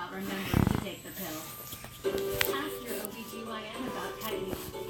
about remembering to take the pill. Ask your OBGYN about tightening.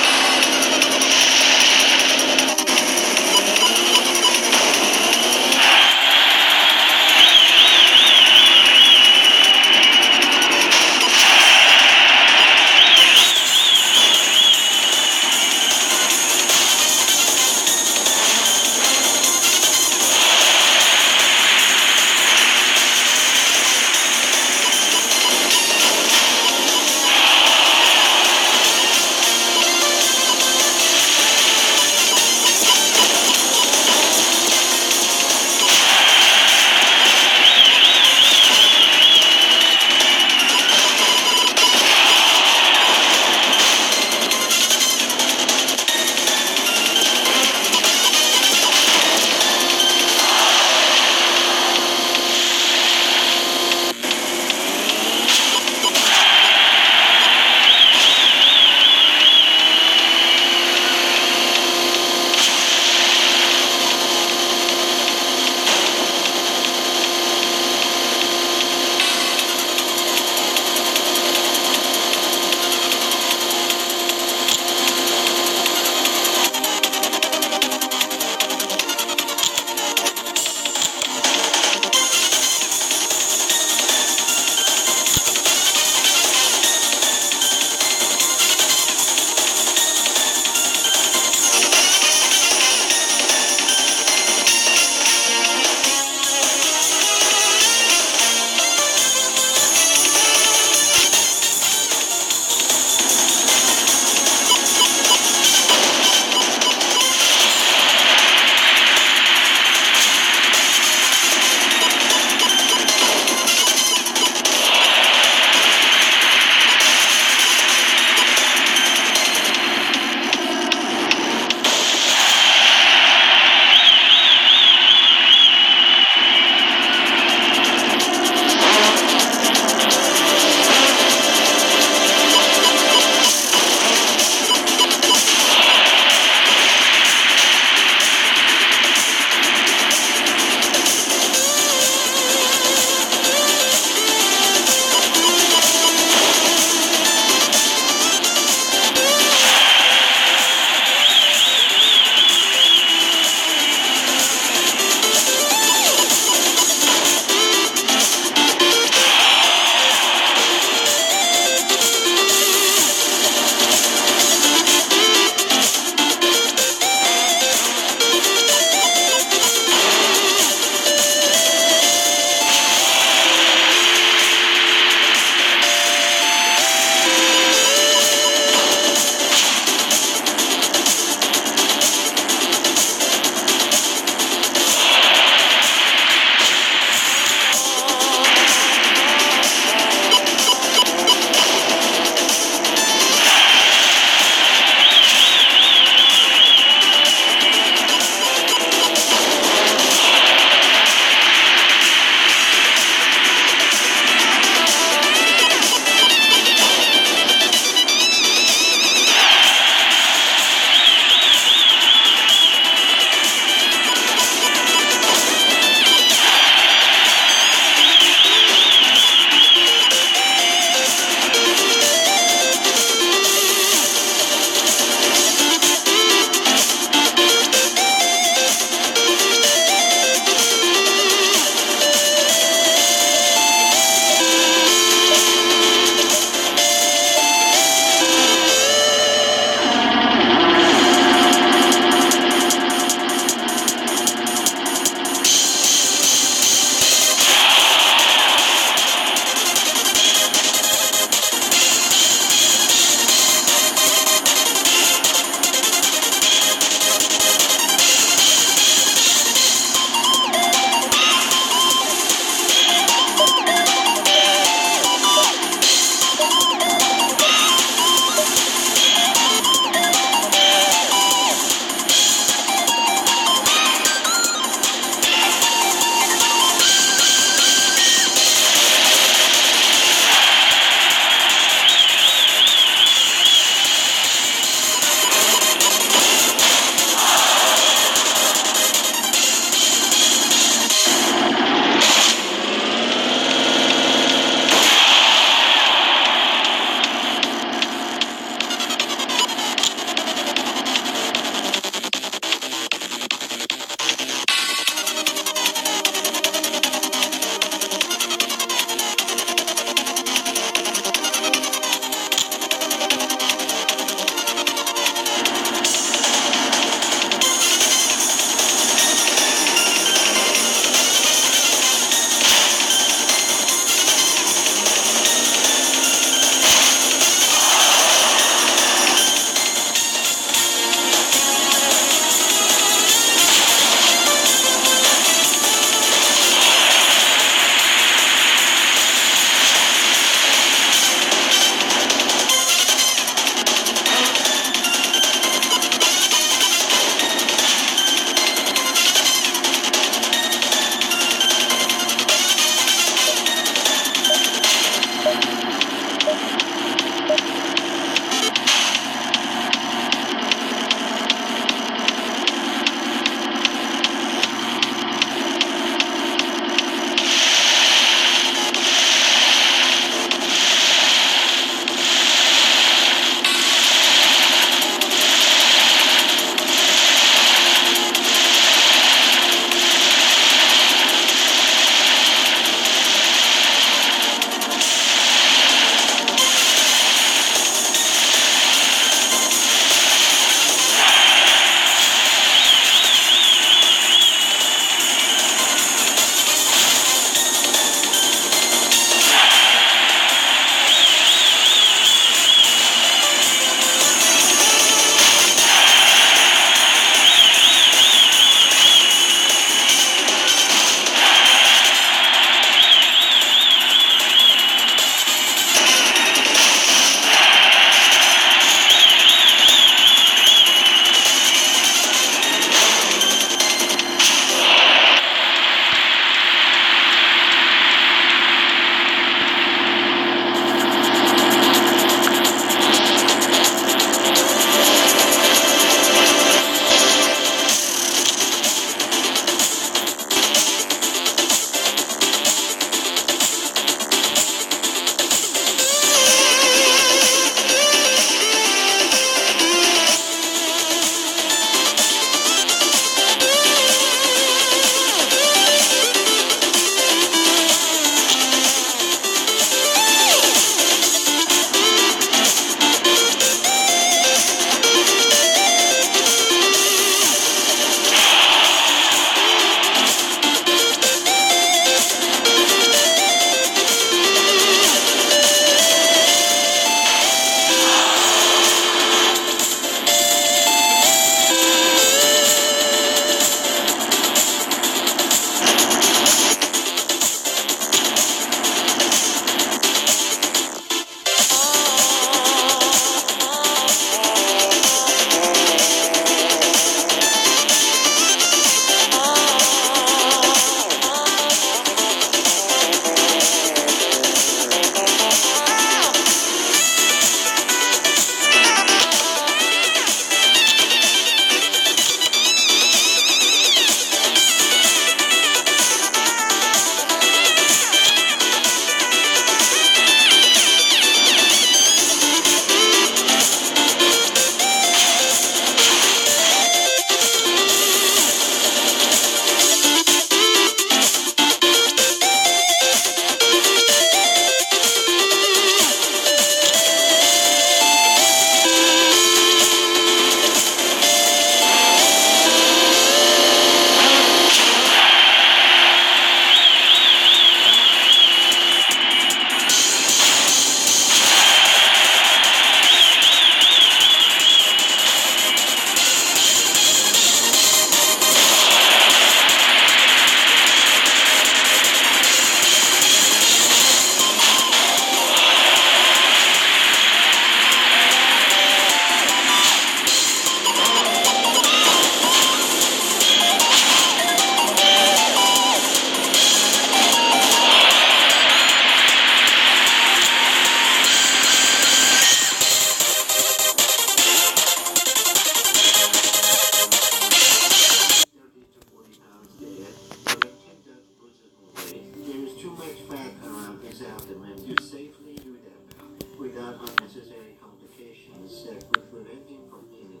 much fat around his abdomen to safely do that without unnecessary complications that would prevent him from killing.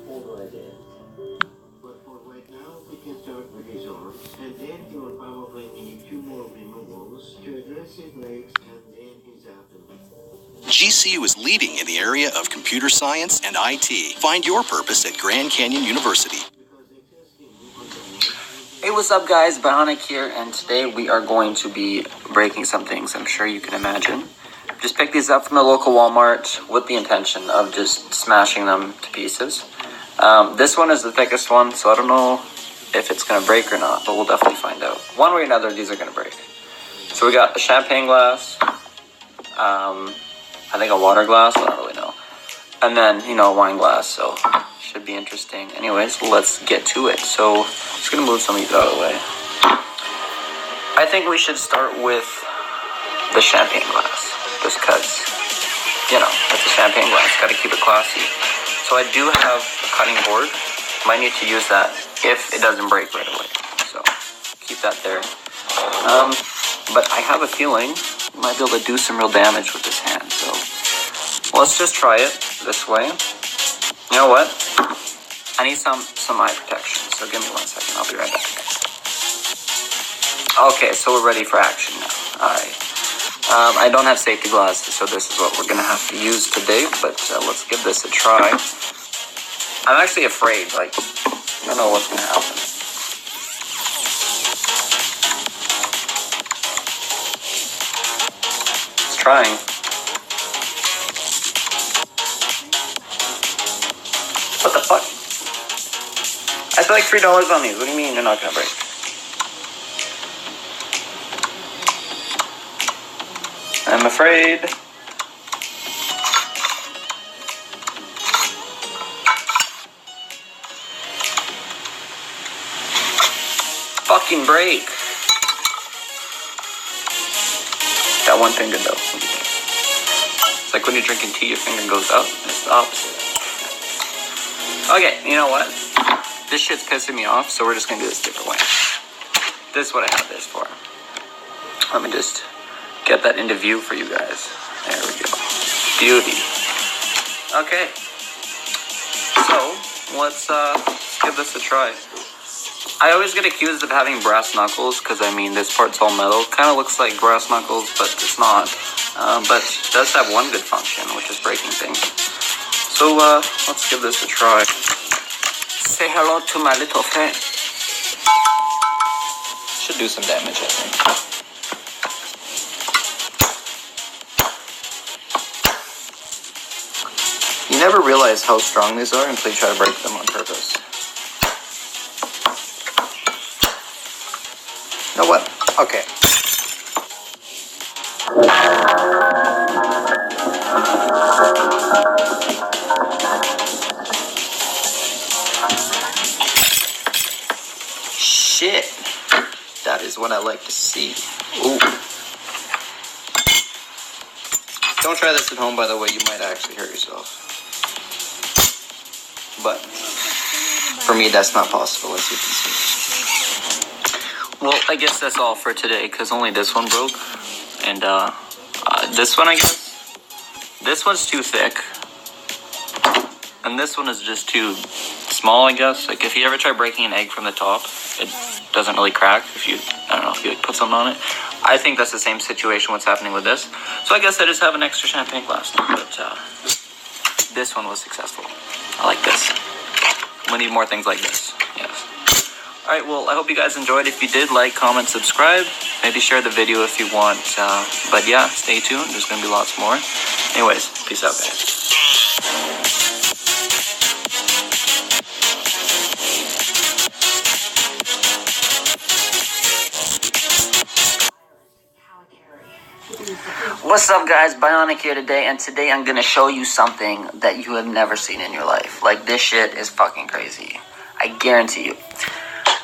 Although I did. But for right now, we can start with his arms, and then he will probably need 2 more removals to address his legs and then his abdomen. GCU is leading in the area of computer science and IT. Find your purpose at Grand Canyon University. Hey, what's up guys, Bionic here, and today we are going to be breaking some things, I'm sure you can imagine. Just picked these up from the local Walmart with the intention of just smashing them to pieces. This one is the thickest one, so I don't know if it's going to break or not, but we'll definitely find out. One way or another, these are going to break. So we got a champagne glass, I think a water glass, I don't really know. And then, a wine glass, so should be interesting. Anyways, let's get to it. So, just gonna move some of these out of the way. I think we should start with the champagne glass, just cause, it's a champagne glass, gotta keep it classy. So I do have a cutting board, might need to use that if it doesn't break right away. So, keep that there. But I have a feeling I might be able to do some real damage with this hand, so let's just try it this way. You know what? I need some eye protection, so give me 1 second. I'll be right back. Okay, so we're ready for action now. Alright. I don't have safety glasses, so this is what we're going to have to use today, but let's give this a try. I'm actually afraid, I don't know what's going to happen. It's trying. What the fuck? I spent like $3 on these. What do you mean they're not gonna break? I'm afraid. Fucking break. That one finger though. It's like when you're drinking tea, your finger goes up. It's the opposite. Okay, you know what? This shit's pissing me off, so we're just gonna do this a different way. This is what I have this for. Let me just get that into view for you guys. There we go. Beauty. Okay. So, let's give this a try. I always get accused of having brass knuckles, because this part's all metal. Kind of looks like brass knuckles, but it's not. But it does have one good function, which is breaking things. So, let's give this a try. Say hello to my little friend. Should do some damage, I think. You never realize how strong these are until you try to break them on purpose. You know what? Okay. Shit. That is what I like to see. Ooh. Don't try this at home, by the way. You might actually hurt yourself. But for me, that's not possible, as you can see. Well, I guess that's all for today, because only this one broke. And this one, I guess. This one's too thick. And this one is just too small, I guess. Like, if you ever try breaking an egg from the top, it doesn't really crack if you put something on it. I think that's the same situation what's happening with this. So I guess I just have an extra champagne glass now, but this one was successful. I like this. We need more things like this. Yes. Alright, well, I hope you guys enjoyed. If you did, like, comment, subscribe. Maybe share the video if you want. But yeah, stay tuned. There's going to be lots more. Anyways, peace out, guys. What's up guys, Bionic here today, and today I'm gonna show you something that you have never seen in your life. Like, this shit is fucking crazy. I guarantee you.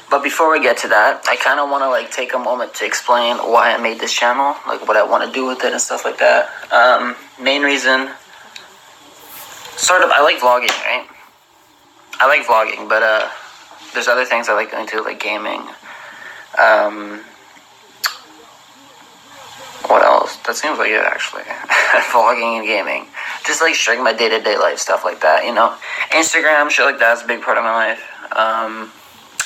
But before we get to that, I kind of want to take a moment to explain why I made this channel, like what I want to do with it and stuff like that. Main reason, I like vlogging, right? I like vlogging, but there's other things I like doing too, like gaming. That seems like it, actually. Vlogging and gaming. Just like sharing my day-to-day life, stuff like that, you know. Instagram, shit like that's a big part of my life. I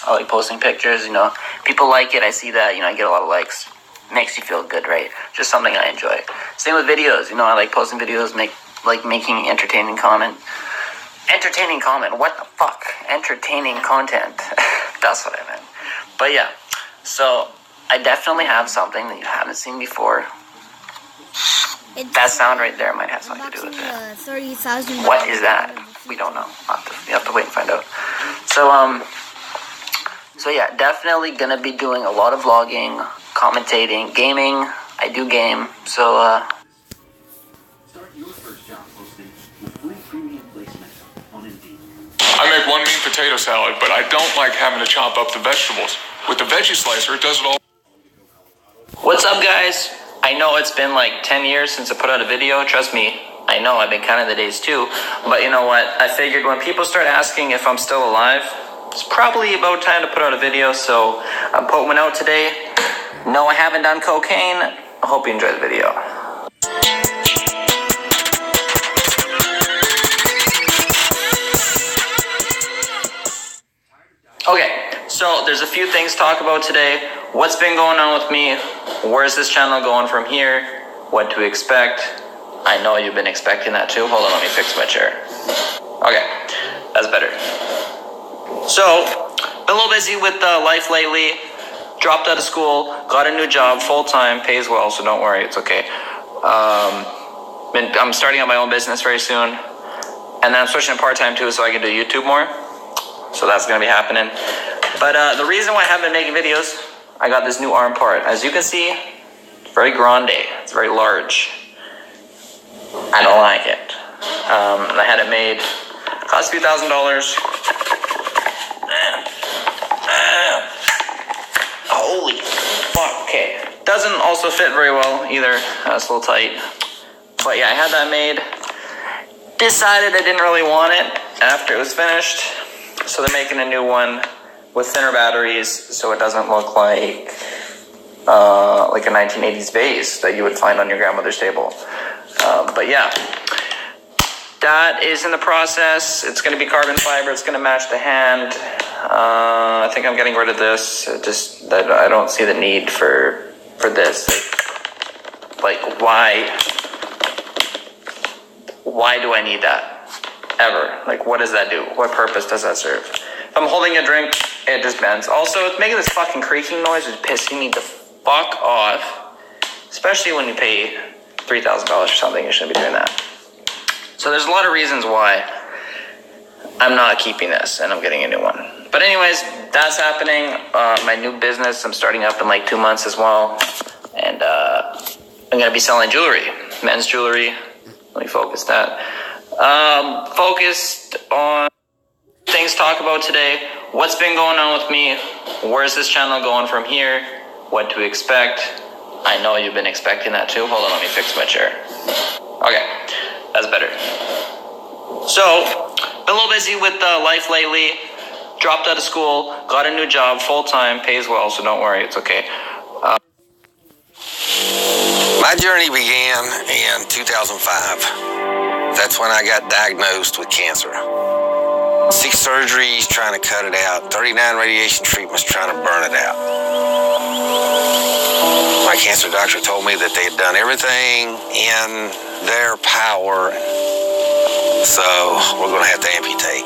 like posting pictures, you know. People like it, I see that, you know, I get a lot of likes. Makes you feel good, right? Just something I enjoy. Same with videos, you know, I like posting videos, making entertaining comment. Entertaining comment, what the fuck? Entertaining content. That's what I meant. But yeah, so I definitely have something that you haven't seen before. That sound right there might have something to do with it. 30,000. What is that? We don't know. You have to wait and find out. So yeah, definitely gonna be doing a lot of vlogging, commentating, gaming. I do game, so Start your first job posting with free premium placement on Indeed. I make one mean potato salad, but I don't like having to chop up the vegetables. With the veggie slicer, it does it all. what's up, guys? I know it's been like 10 years since I put out a video. Trust me, I know I've been counting the days too. But you know what? I figured when people start asking if I'm still alive, it's probably about time to put out a video. So I'm putting one out today. No, I haven't done cocaine. I hope you enjoy the video. Okay, so there's a few things to talk about today. What's been going on with me? Where's this channel going from here? What to expect? I know you've been expecting that too. Hold on, let me fix my chair. Okay, that's better. So, been a little busy with life lately. Dropped out of school, got a new job, full-time, pays well, so don't worry, it's okay. I'm starting out my own business very soon. And then I'm switching to part-time too, so I can do YouTube more. So that's gonna be happening. But the reason why I haven't been making videos, I got this new arm part. As you can see, it's very grande, it's very large. I don't like it. I had it made, cost a few $1,000s. Holy fuck, okay. Doesn't also fit very well either, it's a little tight. But yeah, I had that made. Decided I didn't really want it after it was finished. So they're making a new one with thinner batteries, so it doesn't look like a 1980s vase that you would find on your grandmother's table. But yeah, that is in the process. It's going to be carbon fiber. It's going to match the hand. I think I'm getting rid of this. Just that I don't see the need for this. Like why do I need that? Ever. Like, what does that do? What purpose does that serve? If I'm holding a drink, it just bends. Also, it's making this fucking creaking noise, which is pissing me the fuck off. Especially when you pay $3,000 for something, you shouldn't be doing that. So there's a lot of reasons why I'm not keeping this, and I'm getting a new one. But anyways, that's happening. My new business, I'm starting up in like 2 months as well. And I'm gonna be selling jewelry, men's jewelry. Let me focus that. Focused on things to talk about today. What's been going on with me? Where's this channel going from here? What to expect? I know you've been expecting that too. Hold on, let me fix my chair. Okay, that's better. So, been a little busy with life lately. Dropped out of school, got a new job, full-time, pays well, so don't worry, it's okay. My journey began in 2005. That's when I got diagnosed with cancer. 6 surgeries trying to cut it out, 39 radiation treatments trying to burn it out. My cancer doctor told me that they had done everything in their power, so we're going to have to amputate.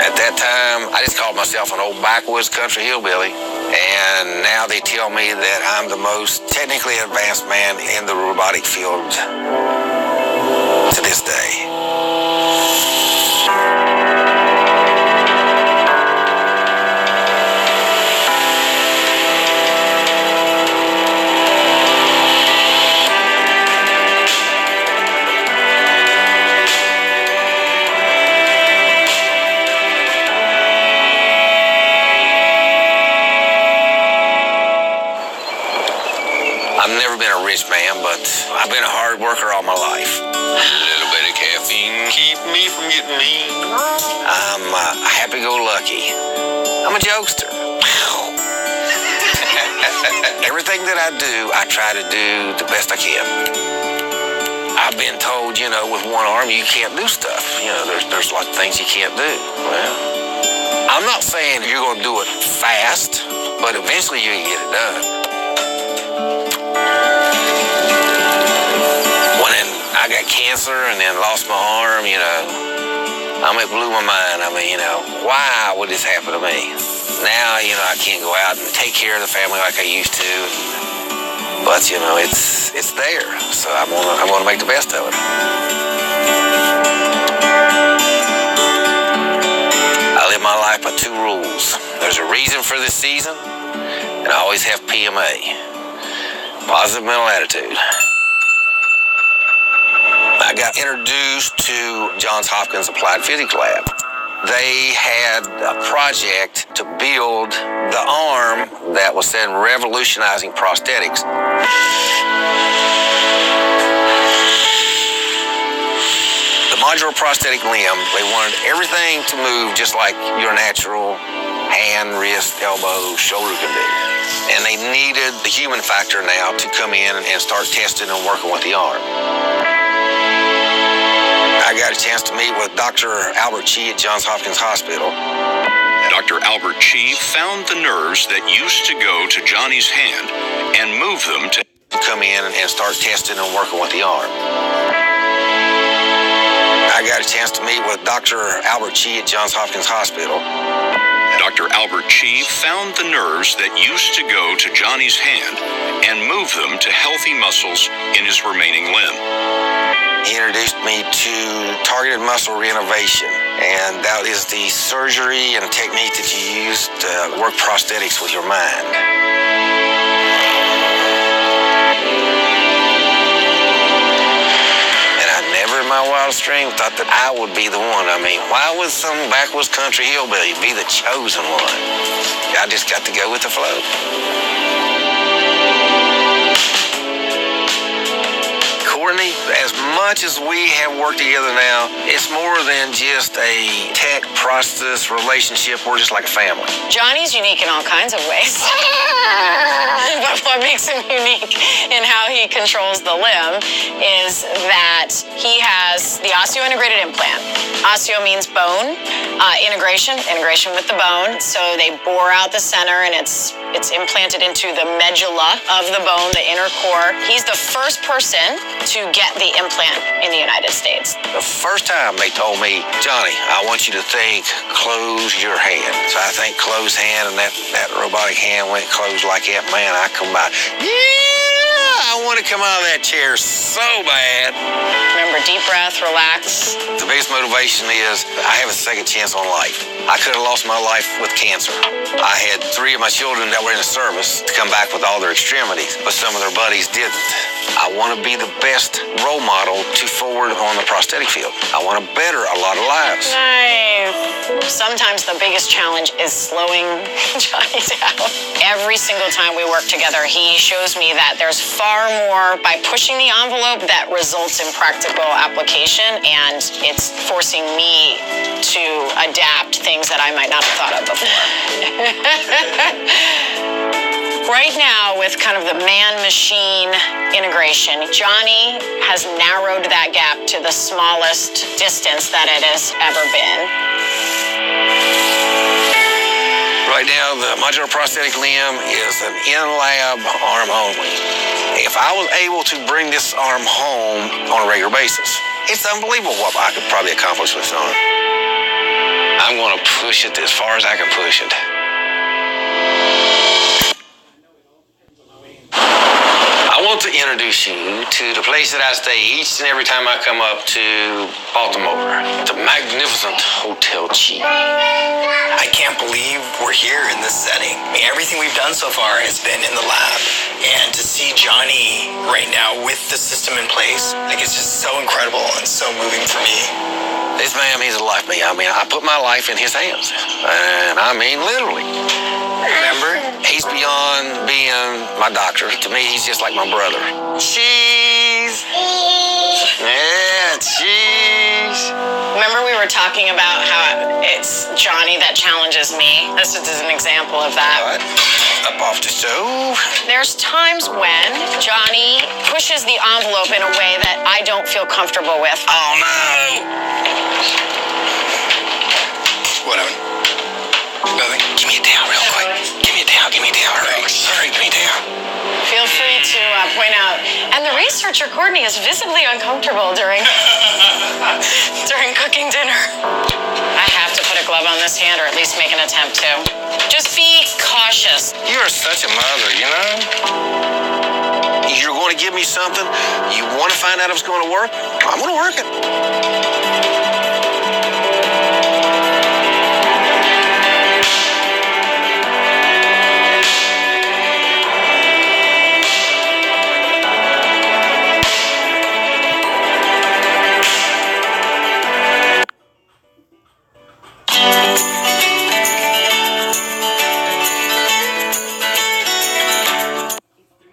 At that time, I just called myself an old backwoods country hillbilly, and now they tell me that I'm the most technically advanced man in the robotic field to this day. I've never been a rich man, but I've been a hard worker all my life. A little bit of caffeine keep me from getting mean. I'm happy-go-lucky. I'm a jokester. Everything that I do, I try to do the best I can. I've been told, with one arm you can't do stuff. There's a lot of things you can't do. Well, I'm not saying you're going to do it fast, but eventually you can get it done. When I got cancer and then lost my arm, it blew my mind. Why would this happen to me? Now, I can't go out and take care of the family like I used to. But, it's there. So I'm gonna make the best of it. I live my life by 2 rules. There's a reason for this season, and I always have PMA. Positive mental attitude. I got introduced to Johns Hopkins Applied Physics Lab. They had a project to build the arm that was then revolutionizing prosthetics. The modular prosthetic limb, they wanted everything to move just like your natural hand, wrist, elbow, shoulder can do. And they needed the human factor now to come in and start testing and working with the arm. I got a chance to meet with Dr. Albert Chi at Johns Hopkins Hospital. Dr. Albert Chi found the nerves that used to go to Johnny's hand and move them to come in and start testing and working with the arm. I got a chance to meet with Dr. Albert Chi at Johns Hopkins Hospital. Dr. Albert Chi found the nerves that used to go to Johnny's hand and move them to healthy muscles in his remaining limb. He introduced me to targeted muscle reinnervation, and that is the surgery and technique that you use to work prosthetics with your mind. And I never in my wildest dream thought that I would be the one. Why would some backwoods country hillbilly be the chosen one? I just got to go with the flow. Courtney, as much as we have worked together now, it's more than just a tech prosthetist relationship. We're just like a family. Johnny's unique in all kinds of ways. But what makes him unique in how he controls the limb is that he has the osteo-integrated implant. Osteo means bone, integration with the bone. So they bore out the center and it's implanted into the medulla of the bone, the inner core. He's the first person to get the implant in the United States. The first time they told me, Johnny, I want you to think, close your hand. So I think close hand, and that robotic hand went closed like that. Man, I come by, I want to come out of that chair so bad. Remember, deep breath, relax. The biggest motivation is I have a second chance on life. I could have lost my life with cancer. I had 3 of my children that were in the service to come back with all their extremities, but some of their buddies didn't. I want to be the best role model to forward on the prosthetic field. I want to better a lot of lives. Nice. Sometimes the biggest challenge is slowing Johnny down. Every single time we work together, he shows me that there's far more by pushing the envelope that results in practical application, and it's forcing me to adapt things that I might not have thought of before. Right now, with kind of the man-machine integration, Johnny has narrowed that gap to the smallest distance that it has ever been. Right now, the modular prosthetic limb is an in-lab arm only. If I was able to bring this arm home on a regular basis, it's unbelievable what I could probably accomplish with this arm. I'm going to push it as far as I can push it. I want to introduce you to the place that I stay each and every time I come up to Baltimore, the magnificent Hotel Chi. I can't believe we're here in this setting. Everything we've done so far has been in the lab. And to see Johnny right now with the system in place, it's just so incredible and so moving for me. This man means a lot to me. I put my life in his hands. And I mean literally. Remember, he's beyond being my doctor. To me, he's just like my brother. Cheese! Yeah, cheese! Remember we were talking about how it's Johnny that challenges me? This is an example of that. What? up off the stove. There's times when Johnny pushes the envelope in a way that I don't feel comfortable with. Oh no! Whatever. Nothing. Give me a towel real quick. Give me a towel. Hurry. Hurry, give me a towel. Feel free to point out. And the researcher Courtney is visibly uncomfortable during cooking dinner. I have to put a glove on this hand, or at least make an attempt to. Just be cautious. You are such a mother, you know? You're going to give me something. You want to find out if it's going to work? I'm going to work it.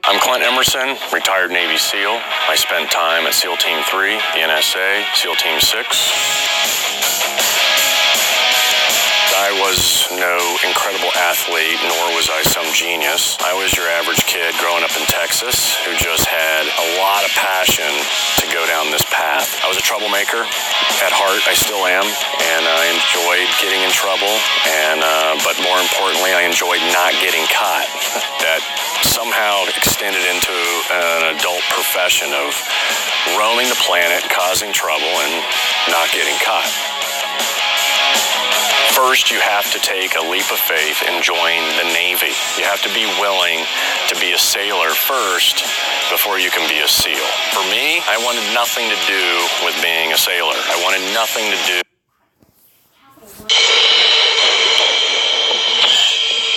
I'm Clint Emerson, retired Navy SEAL. I spent time at SEAL Team 3, the NSA, SEAL Team 6. I was no incredible athlete, nor was I some genius. I was your average kid growing up in Texas who just had a lot of passion to go down this path. I was a troublemaker. At heart, I still am, and I enjoyed getting in trouble, but more importantly, I enjoyed not getting caught. That somehow extended into an adult profession of roaming the planet, causing trouble, and not getting caught. First, you have to take a leap of faith and join the Navy. You have to be willing to be a sailor first before you can be a SEAL. For me, I wanted nothing to do with being a sailor. I wanted nothing to do.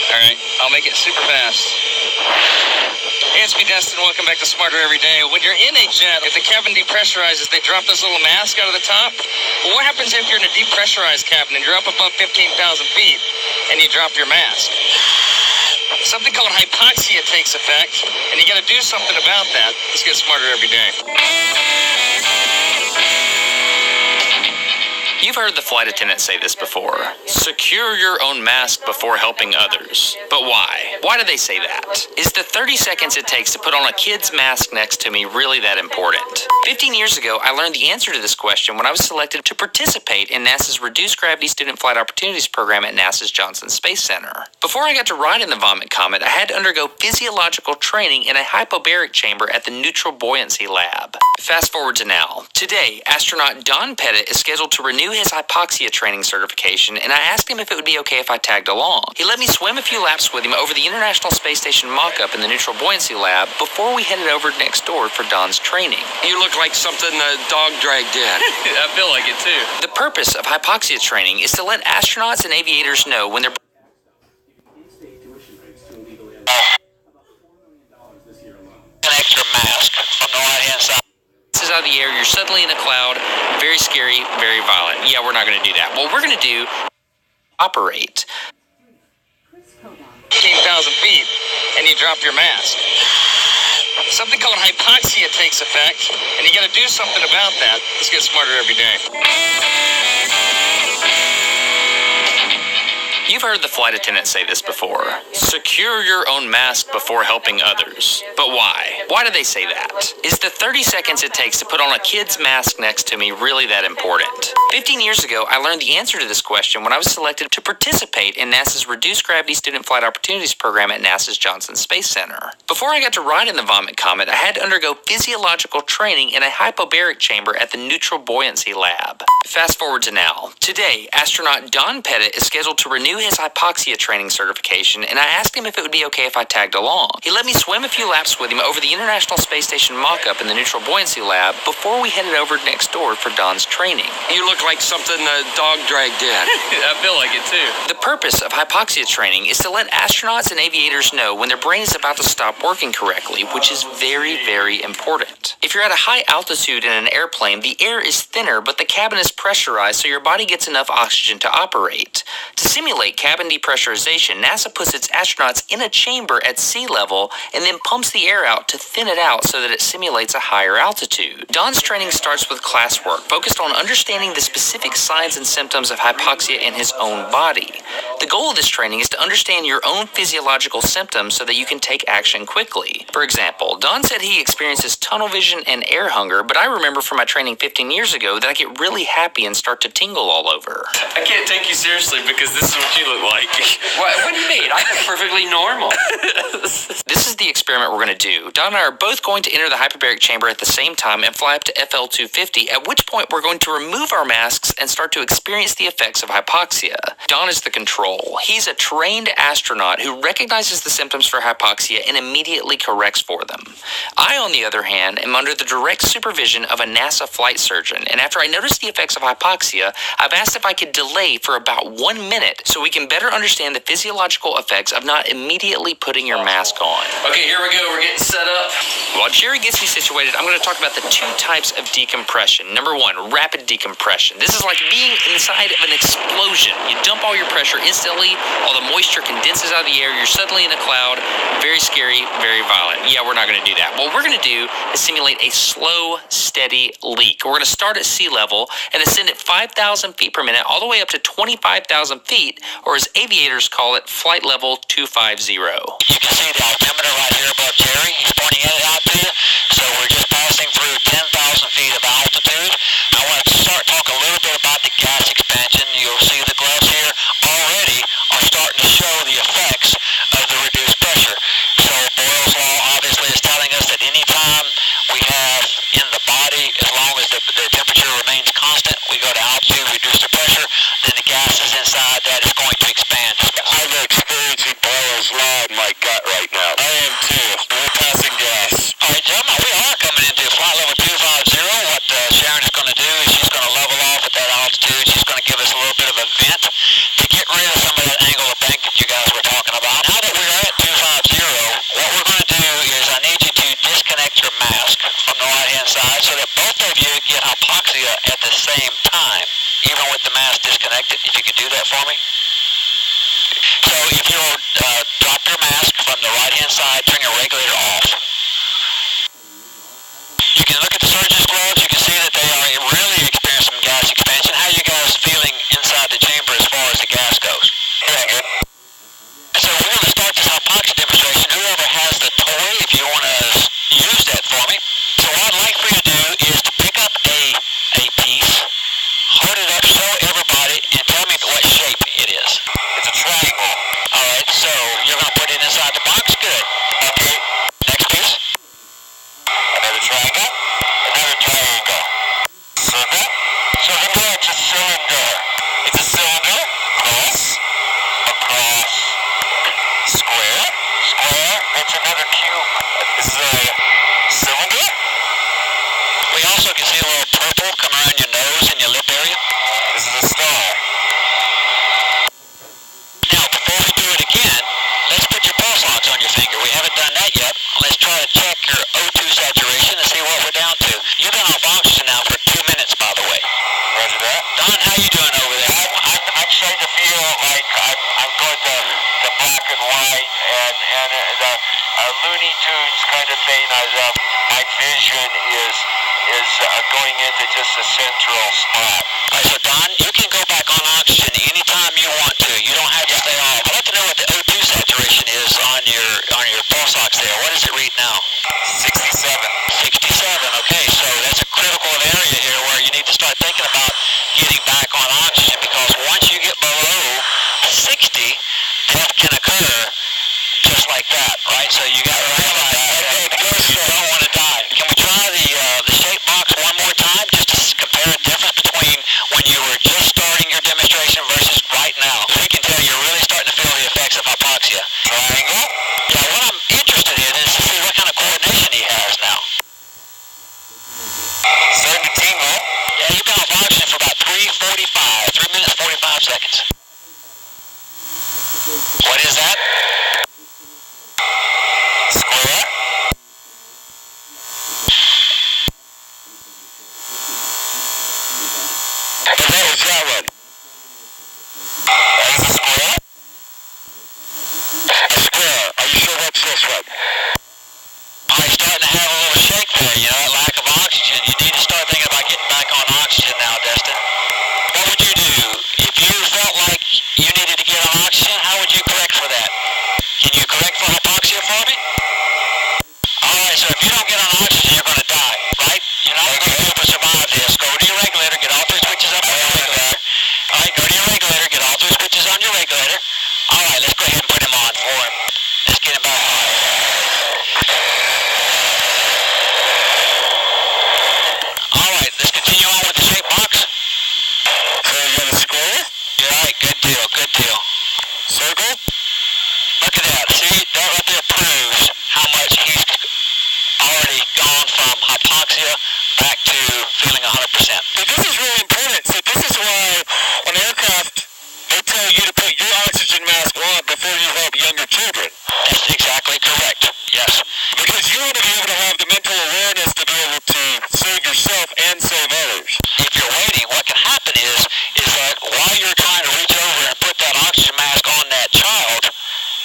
All right, I'll make it super fast. Hey, it's me, Destin. Welcome back to Smarter Every Day. When you're in a jet, if the cabin depressurizes, they drop this little mask out of the top. Well, what happens if you're in a depressurized cabin and you're up above 15,000 feet and you drop your mask? Something called hypoxia takes effect, and you got to do something about that. Let's get smarter every day. You've heard the flight attendant say this before. Secure your own mask before helping others. But why? Why do they say that? Is the 30 seconds it takes to put on a kid's mask next to me really that important? 15 years ago, I learned the answer to this question when I was selected to participate in NASA's Reduced Gravity Student Flight Opportunities Program at NASA's Johnson Space Center. Before I got to ride in the Vomit Comet, I had to undergo physiological training in a hypobaric chamber at the Neutral Buoyancy Lab. Fast forward to now. Today, astronaut Don Pettit is scheduled to renew his hypoxia training certification, and I asked him if it would be okay if I tagged along. He let me swim a few laps with him over the International Space Station mock-up in the Neutral Buoyancy Lab before we headed over next door for Don's training. You look like something a dog dragged in. I feel like it too. The purpose of hypoxia training is to let astronauts and aviators know when they're An extra mask on the right-hand side. out of the air, you're suddenly in a cloud, very scary, very violent. Yeah, we're not going to do that. What we're going to do, operate. 15,000 feet, and you drop your mask. Something called hypoxia takes effect, and you got to do something about that. Let's get smarter every day. You've heard the flight attendant say this before. Secure your own mask before helping others. But why? Why do they say that? Is the 30 seconds it takes to put on a kid's mask next to me really that important? 15 years ago, I learned the answer to this question when I was selected to participate in NASA's Reduced Gravity Student Flight Opportunities Program at NASA's Johnson Space Center. Before I got to ride in the Vomit Comet, I had to undergo physiological training in a hypobaric chamber at the Neutral Buoyancy Lab. Fast forward to now. Today, astronaut Don Pettit is scheduled to renew his hypoxia training certification, and I asked him if it would be okay if I tagged along. He let me swim a few laps with him over the International Space Station mock-up in the Neutral Buoyancy Lab before we headed over next door for Don's training. You look like something a dog dragged in. I feel like it too. The purpose of hypoxia training is to let astronauts and aviators know when their brain is about to stop working correctly, which is very, very important. If you're at a high altitude in an airplane, the air is thinner, but the cabin is pressurized so your body gets enough oxygen to operate. To simulate simulate cabin depressurization, NASA puts its astronauts in a chamber at sea level and then pumps the air out to thin it out so that it simulates a higher altitude. Don's training starts with classwork, focused on understanding the specific signs and symptoms of hypoxia in his own body. The goal of this training is to understand your own physiological symptoms so that you can take action quickly. For example, Don said he experiences tunnel vision and air hunger, but I remember from my training 15 years ago that I get really happy and start to tingle all over. I can't take you seriously because this is what you look like. What do you mean? I look perfectly normal. This is the experiment we're going to do. Don and I are both going to enter the hyperbaric chamber at the same time and fly up to FL250, at which point we're going to remove our masks and start to experience the effects of hypoxia. Don is the control. He's a trained astronaut who recognizes the symptoms for hypoxia and immediately corrects for them. I, on the other hand, am under the direct supervision of a NASA flight surgeon, and after I noticed the effects of hypoxia, I've asked if I could delay for about 1 minute so we can better understand the physiological effects of not immediately putting your mask on. Okay, here we go. We're getting set up. While Jerry gets me situated, I'm going to talk about the 2 types of decompression. Number 1, rapid decompression. This is like being inside of an explosion. You dump all your pressure instantly, all the moisture condenses out of the air, you're suddenly in a cloud. Very scary, very violent. Yeah, we're not going to do that. What we're going to do is simulate a slow, steady leak. We're going to start at sea level and ascend at 5,000 feet per minute all the way up to 25,000 feet, or as aviators call it, flight level 250. You can see the altimeter right here above Jerry. He's pointing it out to you. So we're just passing through 10,000 feet of altitude. I want to start talking a little bit about the gas expansion. You'll see the gloves here already are starting to show the effects of the reduced pressure. So Boyle's law obviously is telling us that any time we have in the body, as long as the temperature remains constant, we go to altitude, reduce the pressure, then the gases inside that is going to expand. I'm experiencing Boyle's law in my gut right now. I am too. We're passing gas. All right, gentlemen, we are coming into flight level 250. What Sharon is going to do is she's going to level off at that altitude. She's going to give us a little bit of a vent to get rid of some of that angle of bank that you guys were talking about. Now that we're at 250, what we're going to do is I need you to disconnect your mask from the right-hand side so that both of you get hypoxia at the same time, even with the mask disconnected. If you could do that for me. So if you'll drop your mask from the right-hand side, turn your regulator off. You can look at the surgeon's gloves. You can see that they are really experiencing some gas expansion. How are you guys feeling inside the chamber as far as the gas goes? Good. So we're going to start this hypoxia demonstration. Whoever has the toy, if you want to use that for me. So what I'd like for you to do is to pick up a piece, hold it up, show everybody, and tell me what shape it is. It's a triangle. All right, so you're going to put it inside the box? Good. Okay. Next piece. Another triangle. Another triangle. Circle. So no, it's a cylinder. It's a cylinder. Cross. Across. Square. Square. That's another cube. This is a cylinder. We also can see a little purple come around your nose and your lip area. This is a star. Now, before we do it again, let's put your pulse ox on your finger. We haven't done that yet. Let's try to check your O2 saturation and see what we're down to. You've been off oxygen now for 2 minutes, by the way. Roger that. Don, how you doing over there? I'm starting to feel like I'm going to black and white and the Looney Tunes kind of thing. My vision is going into just a central spot. All right, so Don, you can go back on oxygen anytime you want to. You don't have to stay off. I'd like to know what the O2 saturation is on your pulse ox there. What does it read now? 67. 67. Okay, so that's a critical area here where you need to start thinking about getting back on oxygen, because once you get below 60, death can occur just like that, right? So you got to realize that you don't want to die. Can we try the shape box one more time just to compare the difference between when you were just starting your demonstration versus right now? We can tell you're really starting to feel the effects of hypoxia. Triangle? Yeah, what I'm interested in is to see what kind of coordination he has now. Starting to tingle. Yeah, you've been off oxygen for about 3 minutes, 45 seconds. What is that? Square. What is that one? That is a square. this way. All right, starting to have a little shake there, you know, that lack of oxygen. You need to start thinking about getting back on oxygen now, Destin. What would you do? If you felt like you needed to get on oxygen, how would you correct for that? Can you correct for hypoxia for me? All right, so if you don't get on oxygen, you're going to die, right? You're not going to be able to survive this. Go to your regulator, get all 3 switches up on your regulator. All right, go to your regulator, get all 3 switches on your regulator. All right, let's go ahead and put him on for him. Let's get him back on. All right, let's continue on with the shape box. So you're going to square? You're right, good deal, good deal. Circle? Look at that. See, that right there proves how much he's already gone from hypoxia back to feeling 100%. But this is really important. So this is why on aircraft, they tell you to put your oxygen mask on before you help younger children. That's exactly correct. Yes. Because you want to be able to have the mental awareness to be able to save yourself and save others. If you're waiting, what can happen is that while you're trying to reach over and put that oxygen mask on that child,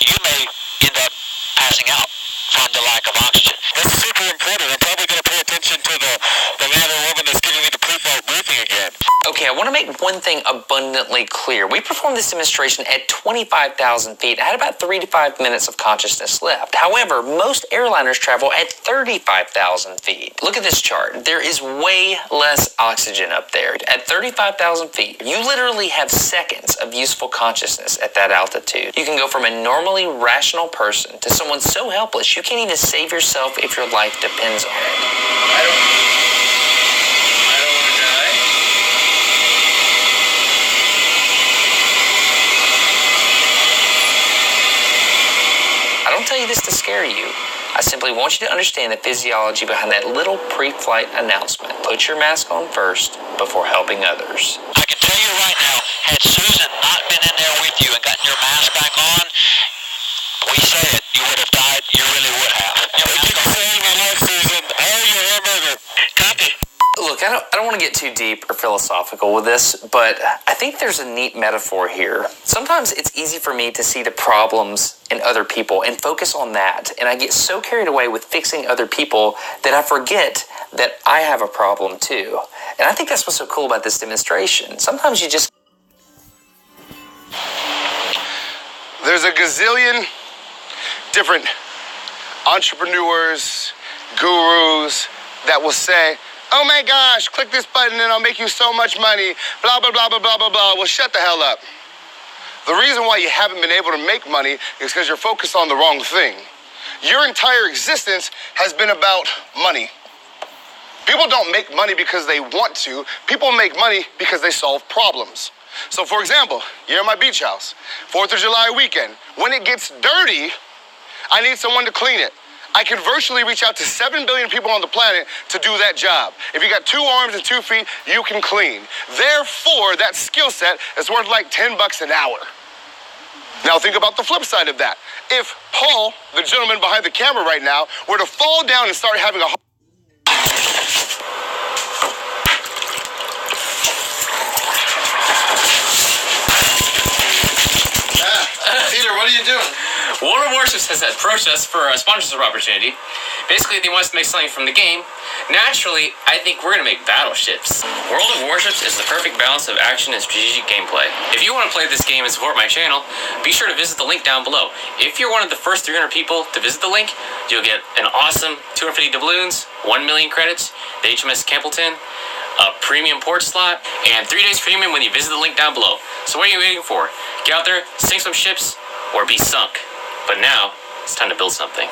you may end up passing out from the lack of oxygen. That's super important. I'm probably going to pay attention to the man or woman that's giving me the pre-flight briefing again. Okay, I want to make one thing abundantly clear. We performed this demonstration at 25,000 feet. I had about 3 to 5 minutes of consciousness left. However, most airliners travel at 35,000 feet. Look at this chart. There is way less oxygen up there. At 35,000 feet, you literally have seconds of useful consciousness at that altitude. You can go from a normally rational person to someone so helpless you can't even save yourself if your life depends on it. I don't want to die. I don't tell you this to scare you. I simply want you to understand the physiology behind that little pre-flight announcement. Put your mask on first before helping others. I can tell you right now, had Susan not been in there with you and gotten your mask back on, we say it, you would have died. You really would have. You keep saying my life, Susan. Oh, your hamburger. Copy. Look, I don't want to get too deep or philosophical with this, but I think there's a neat metaphor here. Sometimes it's easy for me to see the problems in other people and focus on that, and I get so carried away with fixing other people that I forget that I have a problem too. And I think that's what's so cool about this demonstration. Sometimes you just... There's a gazillion different entrepreneurs, gurus that will say, oh my gosh, click this button and I'll make you so much money, blah, blah, blah, blah, blah, blah, blah. Well, shut the hell up. The reason why you haven't been able to make money is because you're focused on the wrong thing. Your entire existence has been about money. People don't make money because they want to. People make money because they solve problems. So for example, you're at my beach house, 4th of July weekend. When it gets dirty, I need someone to clean it. I can virtually reach out to 7 billion people on the planet to do that job. If you got 2 arms and 2 feet, you can clean. Therefore, that skill set is worth like $10 an hour. Now think about the flip side of that. If Paul, the gentleman behind the camera right now, were to fall down and start having a Peter, what are you doing? World of Warships has approached us for a sponsorship opportunity. Basically, they want us to make something from the game. Naturally, I think we're going to make battleships. World of Warships is the perfect balance of action and strategic gameplay. If you want to play this game and support my channel, be sure to visit the link down below. If you're one of the first 300 people to visit the link, you'll get an awesome 250 doubloons, 1 million credits, the HMS Campbellton, a premium port slot, and 3 days premium when you visit the link down below. So what are you waiting for? Get out there, sink some ships, or be sunk. But now, it's time to build something.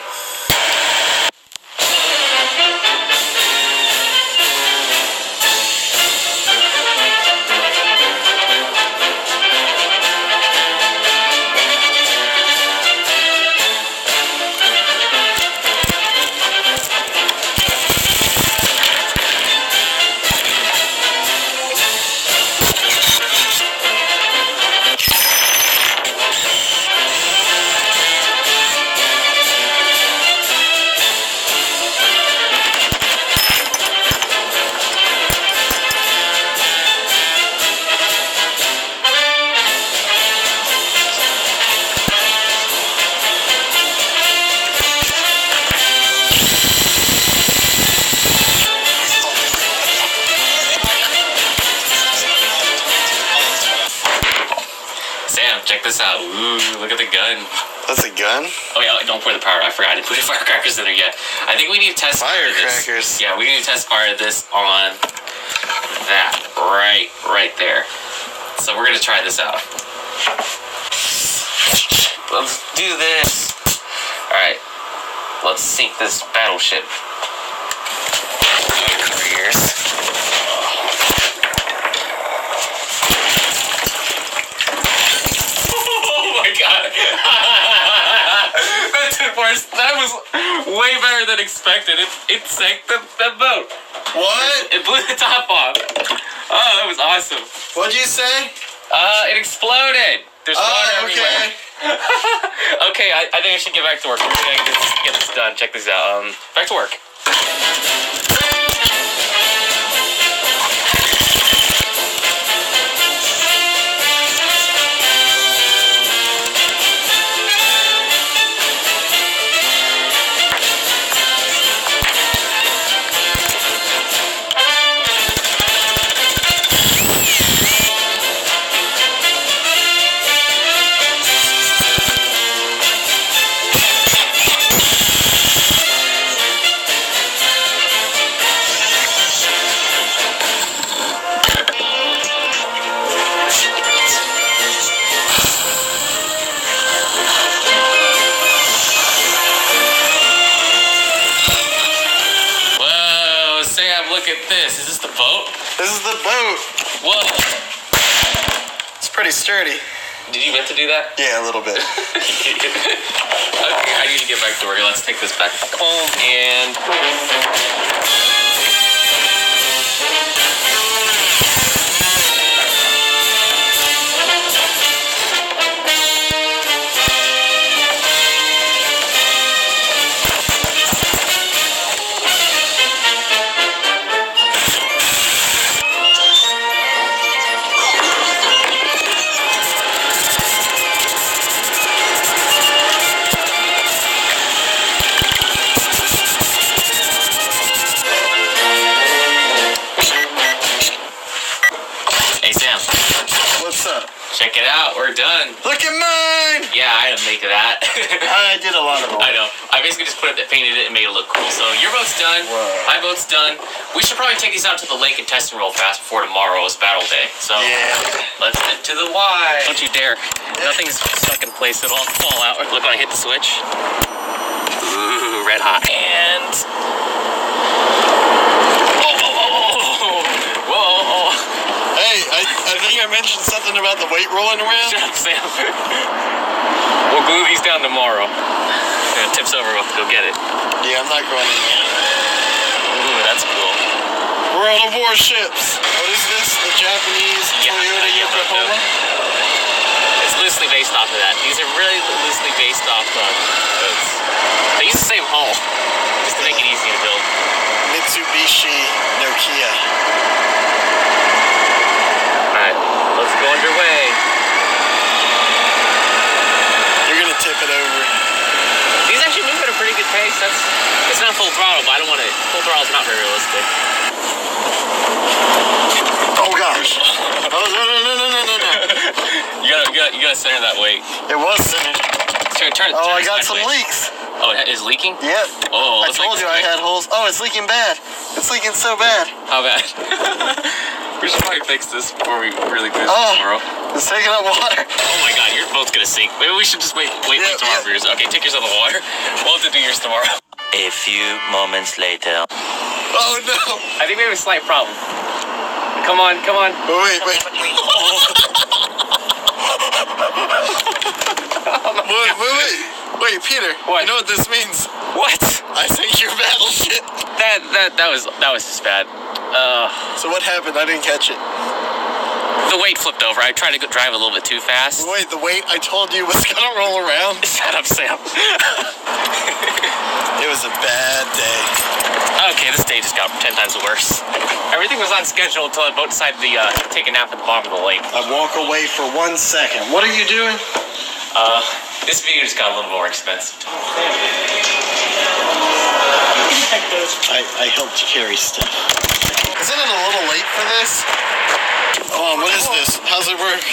this out. Ooh, look at the gun. That's a gun? Oh yeah, don't pour the powder. I forgot I didn't put the firecrackers in there yet. I think we need to test Firecrackers. Yeah, we need to test fire this on that right there. So we're gonna try this out. Let's do this. All right, let's sink this battleship. Careers. Oh my god. That was way better than expected. It sank the boat. What? It blew the top off. Oh, that was awesome. What'd you say? It exploded. There's water everywhere. Okay, I think I should get back to work. We're gonna get this done. Check this out. Back to work. Look at this. Is this the boat? This is the boat. Whoa. It's pretty sturdy. Did you meant to do that? Yeah, a little bit. Okay, I need to get back to work. Let's take this back home and... Check it out, we're done. Look at mine! Yeah, I had to make that. I did a lot of them. I know. I basically just painted it and made it look cool. So your boat's done. Whoa. My boat's done. We should probably take these out to the lake and test them real fast before tomorrow's battle day. So let's get to the Y. Don't you dare. Nothing's stuck in place. It'll all fall out. Look when I hit the switch. Ooh, red hot. And... Whoa. Hey, I think I mentioned something about the weight rolling around. Shut up, Sam. We'll glue these down tomorrow. It tips over, we'll have to go get it. Yeah, I'm not going in there. Ooh, that's cool. World of Warships. What is this? The Japanese Toyota Yokohama? It's loosely based off of that. These are really loosely based off of boats. They use the same hull, just to make it easy to build. Mitsubishi Nokia. Alright, let's go underway. You're gonna tip it over. These actually move at a pretty good pace. It's not full throttle, but I don't want to. Full throttle is not very realistic. Oh gosh. Oh no. You gotta center that weight. It was centered. Turn I got sideways. some leaks. Oh, it is leaking? Yep. Oh, I told you I had holes. Oh, it's leaking bad. It's leaking so bad. How bad? We should probably fix this before we really do this tomorrow. It's taking up water. Oh my god, your boat's gonna sink. Maybe we should just wait tomorrow for yours. Okay, take yours out of the water. We'll have to do yours tomorrow. A few moments later. Oh no! I think we have a slight problem. Come on. Wait. Wait, Peter. What? You know what this means? What? I sank your battleship. That was just bad. So what happened? I didn't catch it. The weight flipped over. I tried to drive a little bit too fast. Wait, the weight I told you was gonna roll around? Shut up, Sam. It was a bad day. Okay, this day just got 10 times worse. Everything was on schedule until the boat decided to take a nap at the bottom of the lake. I walk away for 1 second. What are you doing? This video just got a little more expensive. I helped carry stuff. Isn't it a little late for this? Oh, what is this? How's it work?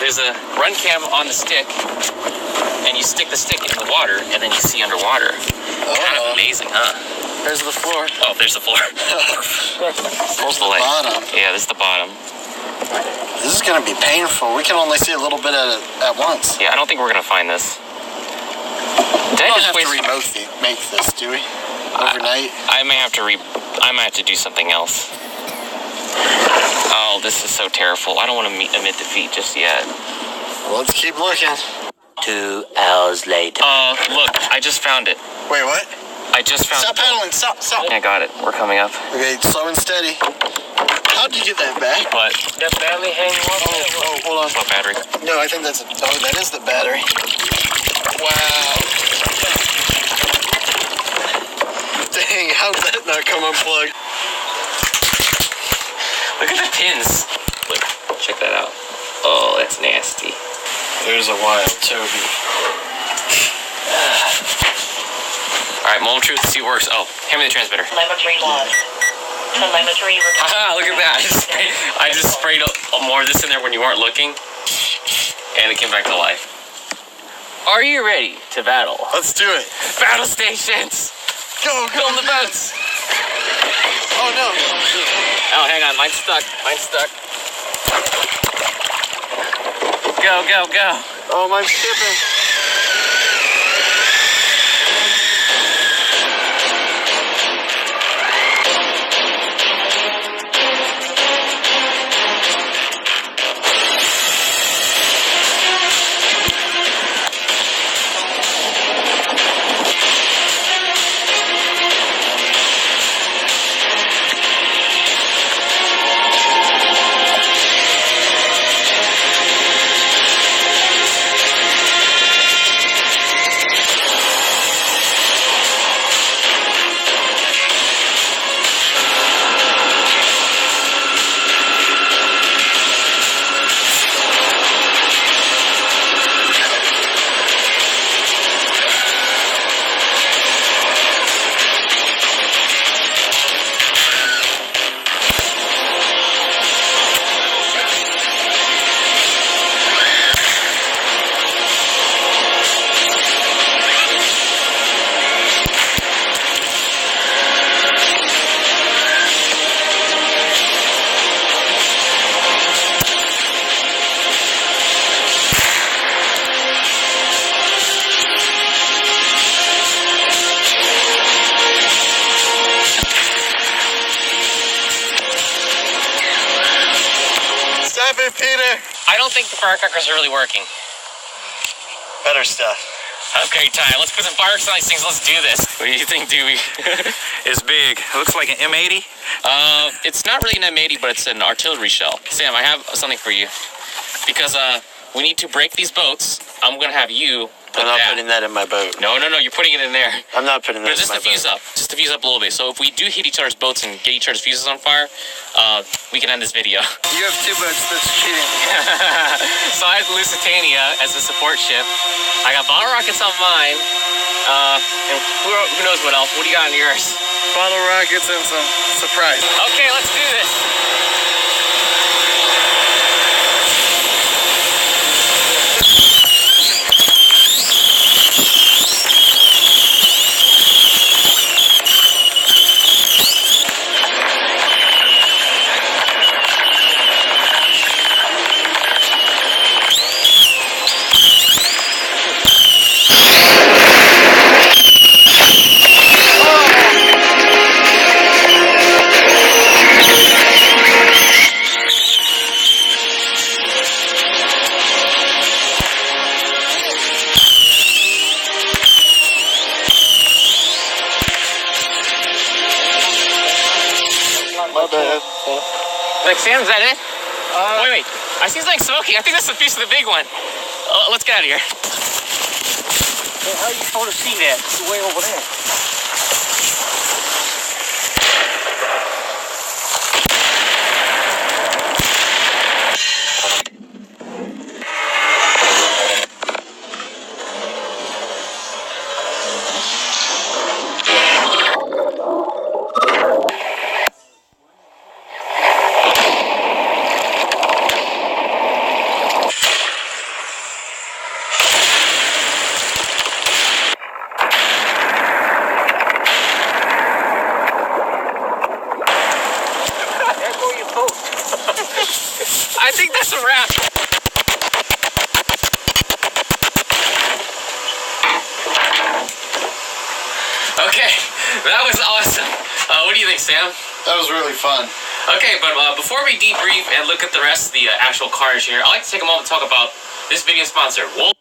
There's a run cam on the stick, and you stick the stick in the water, and then you see underwater. Kind of amazing, huh? There's the floor. Oh, there's the floor. Where's the leg? Bottom. Yeah, this is the bottom. This is gonna be painful. We can only see a little bit at once. Yeah, I don't think we're gonna find this. We don't have to remake this, do we? Overnight? I may have to I might have to do something else. Oh, this is so terrible. I don't want to admit defeat just yet. Well, let's keep looking. 2 hours later. Look, I just found it. Wait, what? I just found Stop paddling, stop. I got it. We're coming up. Okay, slow and steady. How'd you get that back? What? That battery hanging off. Oh, hold on. What battery? No, I think that's that is the battery. Wow. Dang, how'd that not come unplugged? Look at the pins. Look, check that out. Oh, that's nasty. There's a wild Toby. Alright, moment of truth, see what works. Oh, hand me the transmitter. Telemetry lost. Telemetry report. Haha, look at that. I just sprayed more of this in there when you weren't looking, and it came back to life. Are you ready to battle? Let's do it. Battle stations! Go on the boats! Oh no. Oh, hang on, mine's stuck. Go, go, go. Oh, mine's skipping. Peter. I don't think the firecrackers are really working. Better stuff. Okay, Ty, let's put some fireworks on these things. Let's do this. What do you think, Dewey? It's big. It looks like an M80. It's not really an M80, but it's an artillery shell. Sam, I have something for you. Because we need to break these boats. I'm going to have you put I'm not putting that in my boat. No, you're putting it in there. I'm not putting that in my boat. But just to fuse up a little bit. So if we do hit each other's boats and get each other's fuses on fire, we can end this video. You have 2 boats, that's cheating. So I have the Lusitania as a support ship. I got bottle rockets on mine. And who knows what else? What do you got on yours? Bottle rockets and some surprise. Okay, let's do this. Like, Sam, is that it? Wait. I see something smoking. I think that's a piece of the big one. Let's get out of here. Well, how are you supposed to see that? It's way over there. awesome wrap. Okay, that was awesome. What do you think, Sam? That was really fun. Okay, but before we debrief and look at the rest of the actual carnage here, I'd like to take a moment to talk about this video sponsor, Wolf.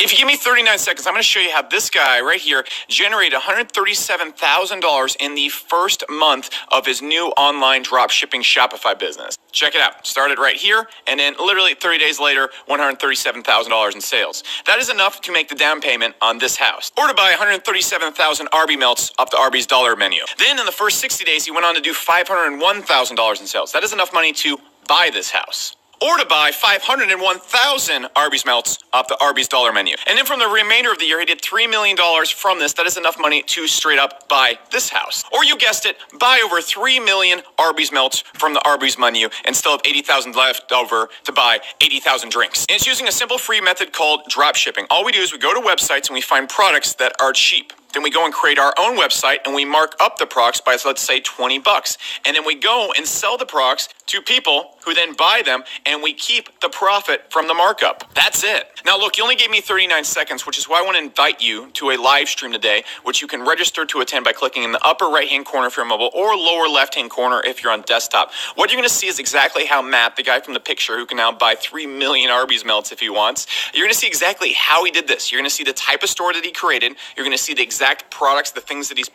If you give me 39 seconds, I'm going to show you how this guy right here generated $137,000 in the first month of his new online drop shipping Shopify business. Check it out. Started right here, and then literally 30 days later, $137,000 in sales. That is enough to make the down payment on this house, or to buy 137,000 Arby melts off the Arby's dollar menu. Then in the first 60 days, he went on to do $501,000 in sales. That is enough money to buy this house, or to buy 501,000 Arby's melts off the Arby's dollar menu. And then from the remainder of the year, he did $3 million from this. That is enough money to straight up buy this house. Or you guessed it, buy over 3 million Arby's melts from the Arby's menu and still have 80,000 left over to buy 80,000 drinks. And it's using a simple free method called drop shipping. All we do is we go to websites and we find products that are cheap. Then we go and create our own website and we mark up the products by, let's say, $20. And then we go and sell the products to people who then buy them, and we keep the profit from the markup. That's it. Now look, you only gave me 39 seconds, which is why I want to invite you to a live stream today, which you can register to attend by clicking in the upper right-hand corner if you're mobile, or lower left-hand corner if you're on desktop. What you're going to see is exactly how Matt, the guy from the picture who can now buy 3 million Arby's melts if he wants, you're going to see exactly how he did this. You're going to see the type of store that he created. You're going to see the exact products, the things that he's...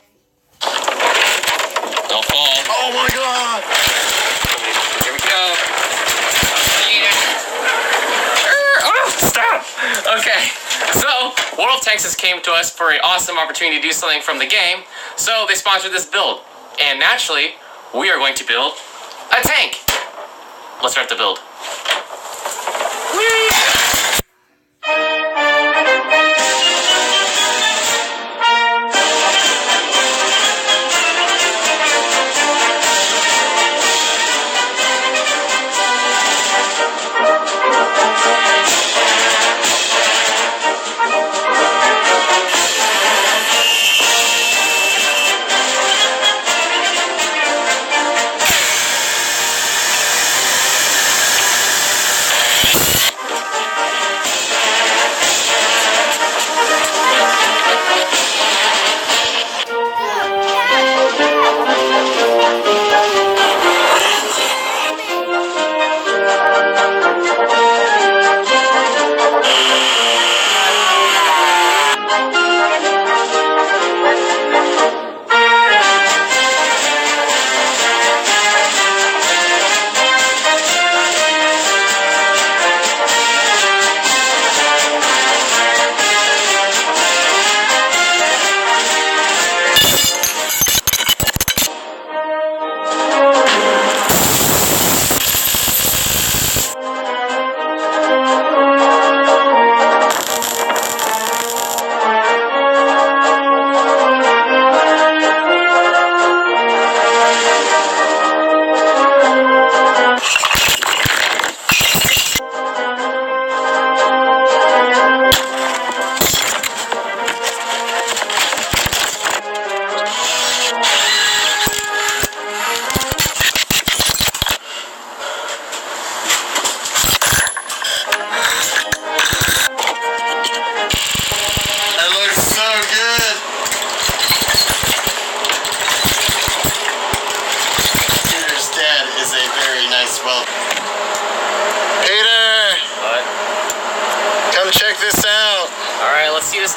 Don't fall. Oh my God! Here we go. Oh, stop! Okay, so World of Texas came to us for an awesome opportunity to do something from the game, so they sponsored this build. And naturally, we are going to build a tank. Let's start the build. Whee!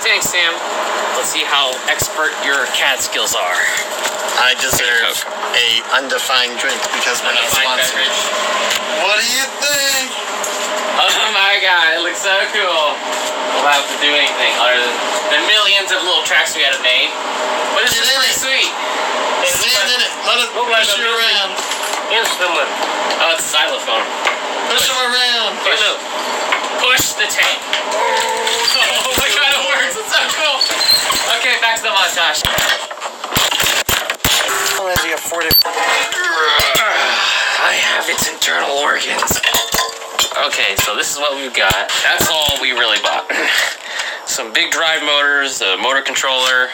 tank, Sam. Let's see how expert your CAD skills are. I deserve a undefined drink because we're not sponsored. What do you think? Oh my god, it looks so cool. We'll have to do anything other than the millions of little tracks we had made. But this is pretty sweet. Stand in it. Let it push you around. Instantly. Oh, it's a xylophone. Push him around. Push the tank. Oh my god, it works. It's so cool. Okay, back to the montage. I have its internal organs. Okay, so this is what we've got. That's all we really bought. Some big drive motors, a motor controller,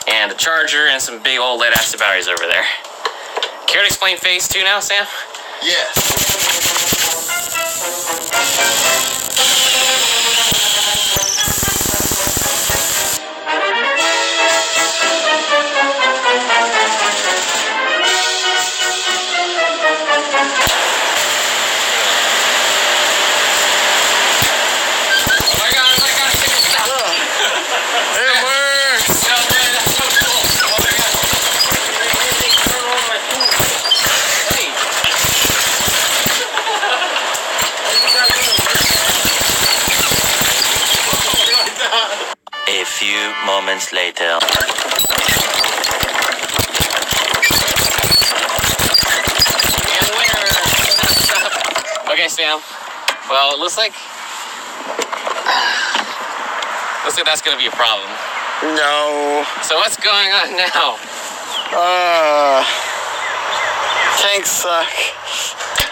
and a charger, and some big old lead acid batteries over there. Care to explain phase 2 now, Sam? Yes. A few moments later. Okay, Sam. Well, it looks like that's gonna be a problem. No. So what's going on now? Tanks suck.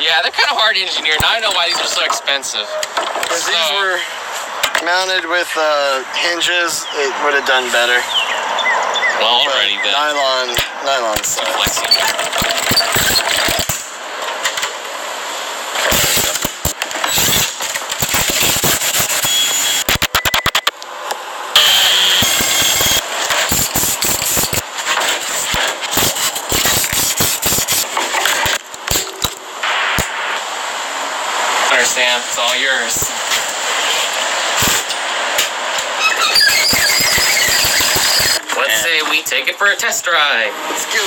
Yeah, they're kind of hard to engineer. Now I know why these are so expensive. If these were mounted with hinges, it would have done better. Well, already then. Nylon sucks. Flexi. There, Sam. It's all yours. Let's say we take it for a test drive. Let's go.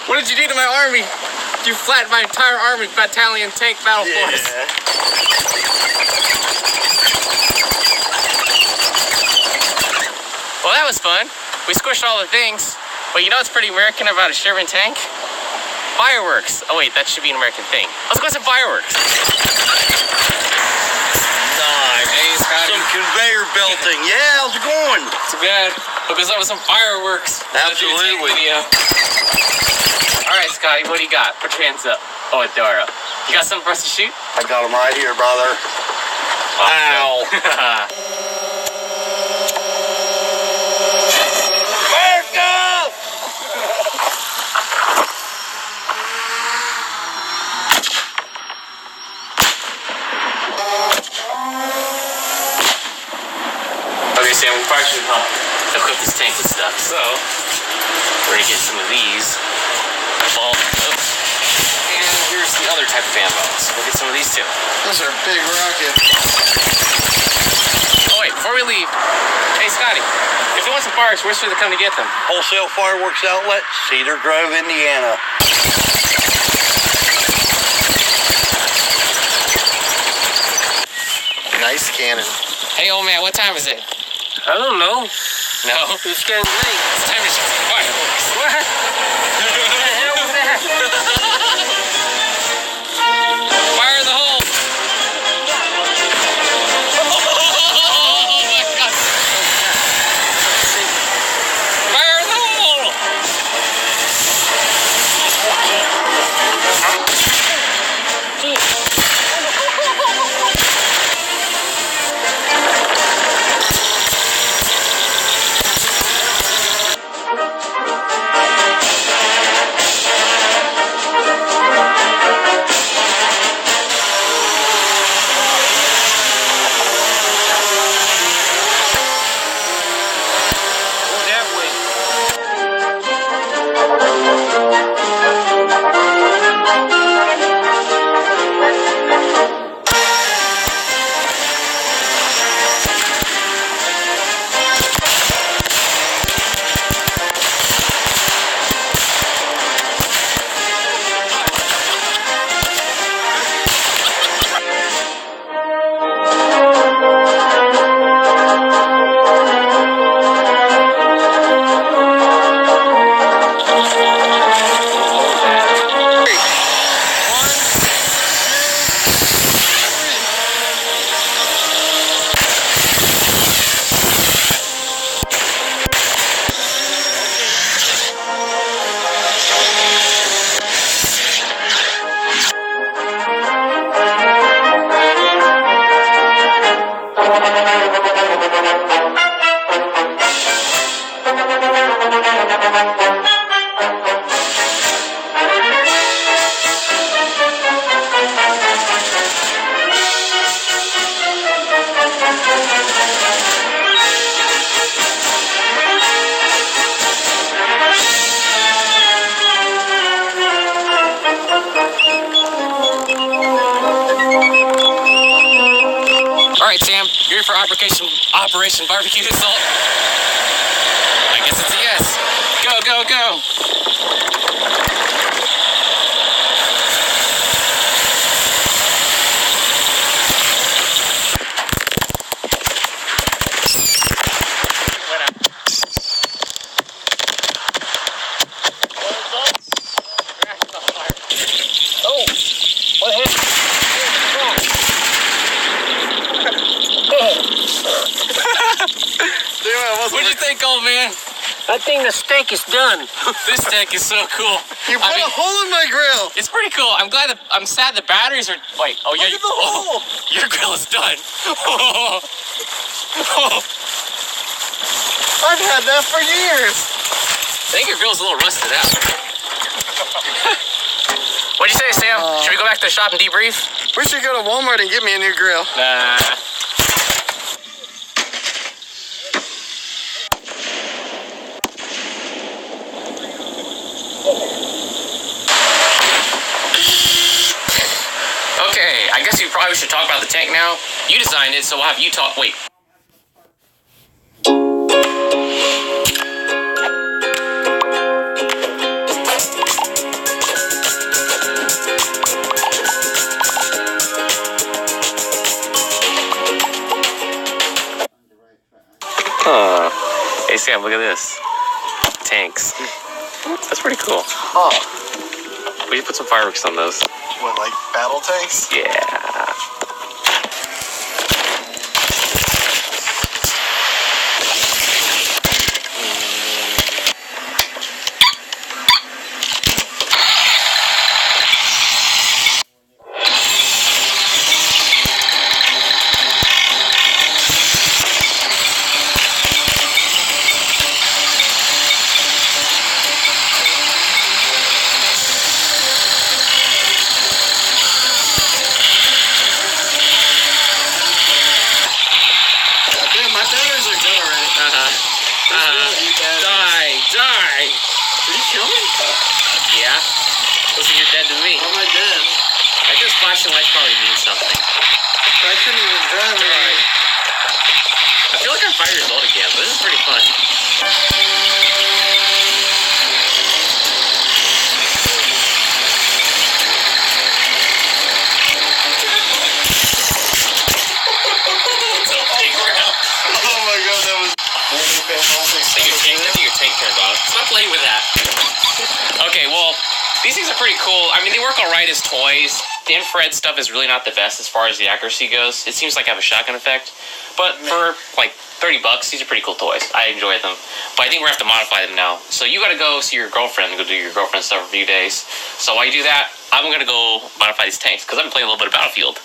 What did you do to my army? You flattened my entire army battalion tank battle force. Well, that was fun. We squished all the things. But you know what's pretty American about a Sherman tank? Fireworks. Oh wait, that should be an American thing. Let's go some fireworks. Nice. Hey, Scotty. Some conveyor belting. Yeah, how's it going? Too bad. Hook us up with some fireworks. Absolutely. All right, Scotty, what do you got? Put your hands up. Oh, Adora. You got something for us to shoot? I got them right here, brother. Ow. Okay, Sam, we probably should equip this tank with stuff. So, we're gonna get some of these. And here's the other type of ammo. So we'll get some of these too. Those are big rockets. Oh wait, before we leave, hey Scotty, if you want some fireworks, where should they come to get them? Wholesale Fireworks Outlet, Cedar Grove, Indiana. Nice cannon. Hey old man, what time is it? I don't know. No? It's getting late. It's time to shoot some fireworks. What? What the hell was that? Fire in the hole. Oh my God. Fire in the hole. for Operation Barbecue Assault? I guess it's a yes. Go, go, go. What'd you think, old man? I think the steak is done. This steak is so cool. You put a hole in my grill. It's pretty cool. I'm sad the batteries are. Wait. Oh, yeah. Look at the hole. Your grill is done. I've had that for years. I think your grill's a little rusted out. What'd you say, Sam? Should we go back to the shop and debrief? We should go to Walmart and get me a new grill. Nah. Okay, I guess we probably should talk about the tank now. You designed it, so we'll have you talk. Wait. Hey Sam, look at this. Tanks. That's pretty cool. Oh. We should put some fireworks on those. What, like battle tanks? Yeah. Die! Did you kill me? Yeah. Looks like you're dead to me. How am I dead? I guess flashing lights probably means something. I couldn't even drive it. Right. I feel like I'm 5 years old again, but this is pretty fun. Oh my god, that was I think your tank turned off. Stop playing with that. Okay, well, these things are pretty cool. I mean, they work alright as toys. The infrared stuff is really not the best as far as the accuracy goes. It seems like I have a shotgun effect. But for like $30, these are pretty cool toys. I enjoy them. But I think we're gonna have to modify them now. So you gotta go see your girlfriend and go do your girlfriend stuff for a few days. So while you do that, I'm gonna go modify these tanks because I've been playing a little bit of Battlefield.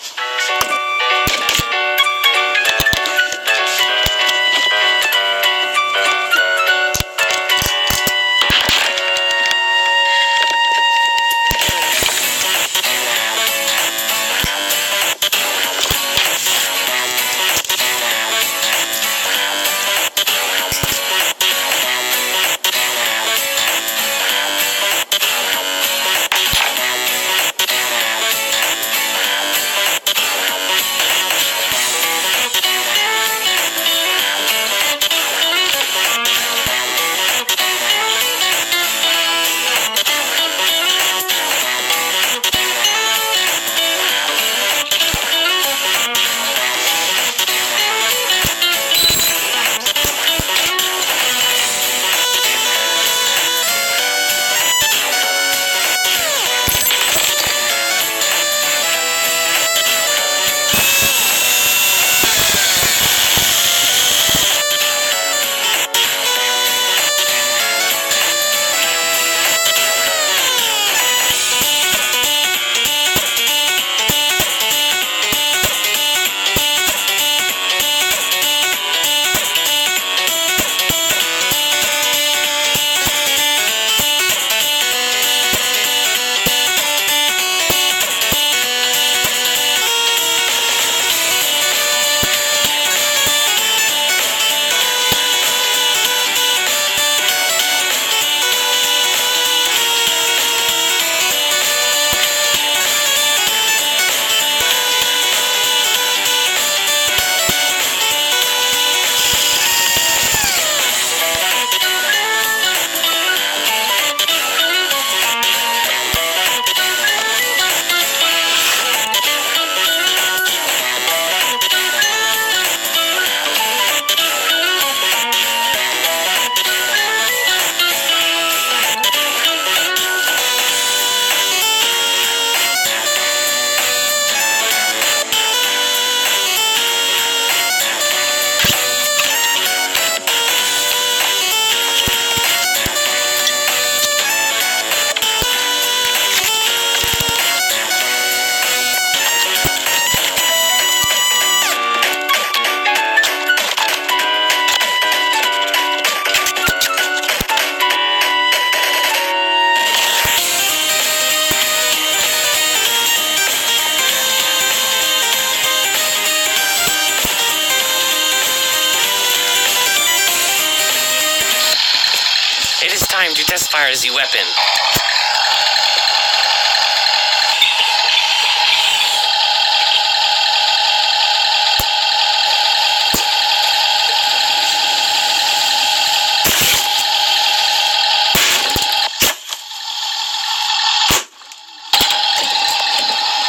time to test fire as the weapon.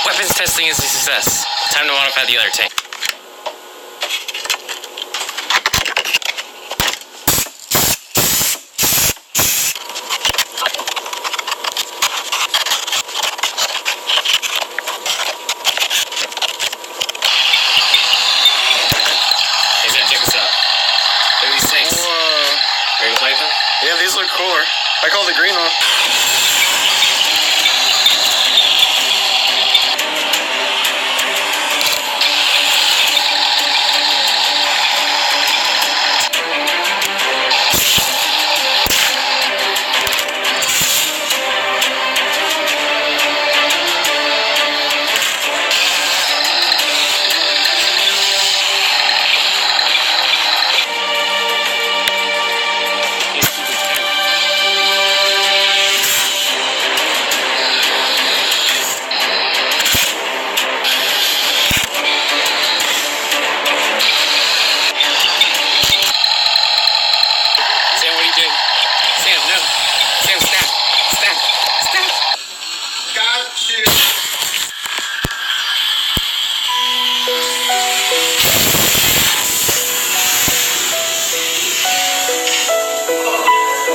Weapons testing is a success. Time to modify the other tank. Yeah, these look cooler. I call the green one.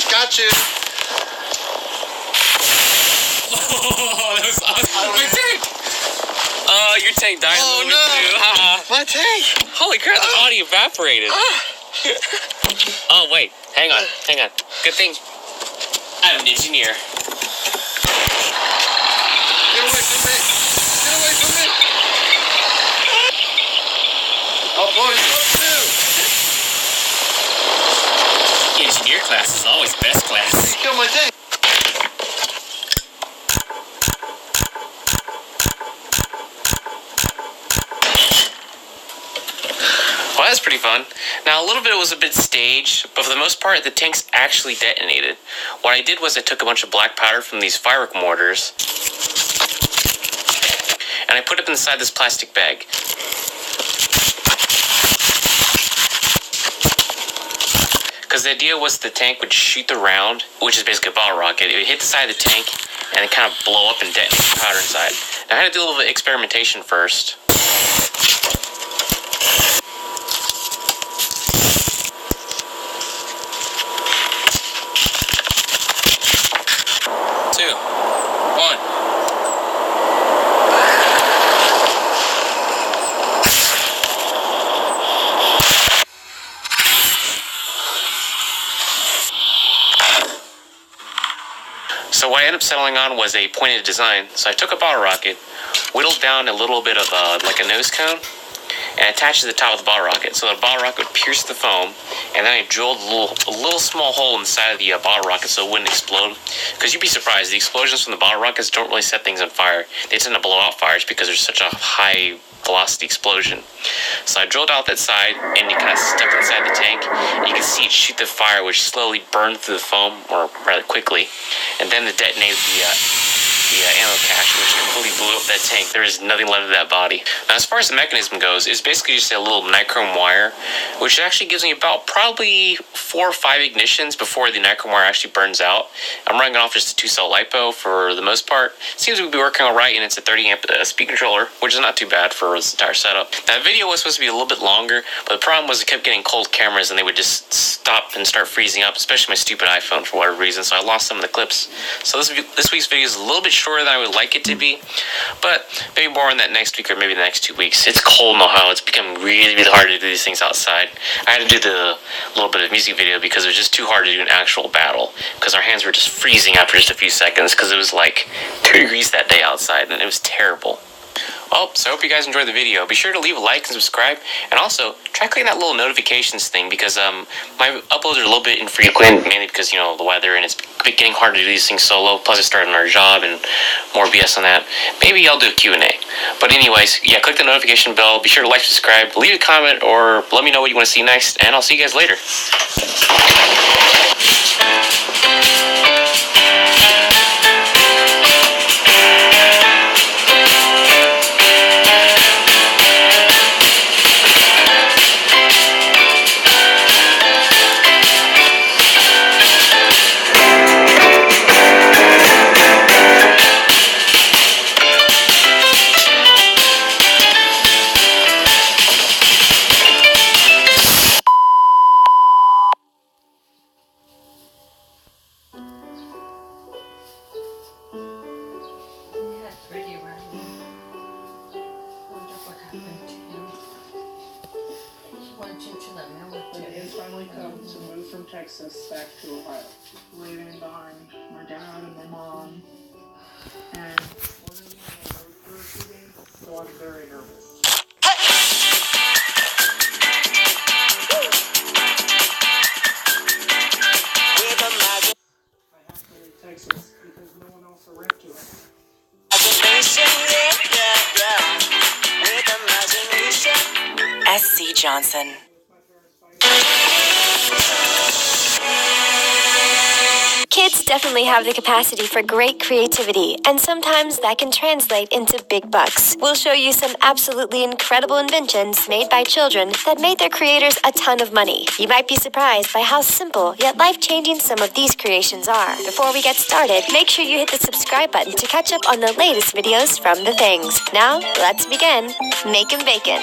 Got you. Oh, that was awesome. My tank! Your tank died. Oh, no. Too. My tank. Holy crap, the body evaporated. Oh, wait. Hang on. Good thing I'm an engineer. Get away from me. Get away from me. Oh, boy, Engineer class is always best class. you killed my tank. Well, that's pretty fun. Now, a little bit was a bit staged, but for the most part, the tanks actually detonated. What I did was I took a bunch of black powder from these firework mortars, and I put it inside this plastic bag. Because the idea was the tank would shoot the round, which is basically a bottle rocket. It would hit the side of the tank, and it kind of blow up and detonate the powder inside. Now, I had to do a little bit of experimentation first. Two, one. So what I ended up settling on was a pointed design. So I took a bottle rocket, whittled down a little bit of like a nose cone, and attached to the top of the bottle rocket. So the bottle rocket would pierce the foam, and then I drilled a little small hole inside of the bottle rocket so it wouldn't explode. Because you'd be surprised, the explosions from the bottle rockets don't really set things on fire. They tend to blow out fires because there's such a high velocity explosion. So I drilled out that side, and you kind of step inside the tank, and you can see it shoot the fire, which slowly burned through the foam, or rather quickly, and then it detonated the ammo cache, which completely blew up that tank. There is nothing left of that body. Now, as far as the mechanism goes, it's basically just a little nichrome wire, which actually gives me about probably 4 or 5 ignitions before the nichrome wire actually burns out. I'm running off just a 2-cell LiPo for the most part. Seems to be working all right, and it's a 30 amp speed controller, which is not too bad for this entire setup. That video was supposed to be a little bit longer, but the problem was it kept getting cold cameras, and they would just stop and start freezing up, especially my stupid iPhone for whatever reason, so I lost some of the clips. So this week's video is a little bit shorter than I would like it to be, but maybe more on that next week or maybe the next 2 weeks. It's cold in Ohio. It's becoming really, really hard to do these things outside. I had to do the little bit of music video because it was just too hard to do an actual battle because our hands were just freezing after just a few seconds because it was like 2 degrees that day outside, and it was terrible. Well, so I hope you guys enjoyed the video. Be sure to leave a like and subscribe, and also try clicking that little notifications thing because my uploads are a little bit infrequent, mainly because, you know, the weather, and it's getting hard to do these things solo, plus I started another job and more BS on that. Maybe I'll do a Q&A. But anyways, yeah, click the notification bell, be sure to like, subscribe, leave a comment, or let me know what you want to see next, and I'll see you guys later. It has finally come to move from Texas back to Ohio, leaving behind my dad and my mom, and we're going to be on the road for a few days, so I'm very nervous. I have to leave Texas because no one else will rent to it. SC Johnson. Kids definitely have the capacity for great creativity, and sometimes that can translate into big bucks. We'll show you some absolutely incredible inventions made by children that made their creators a ton of money. You might be surprised by how simple yet life-changing some of these creations are. Before we get started, make sure you hit the subscribe button to catch up on the latest videos from The Things. Now, let's begin. Making bacon.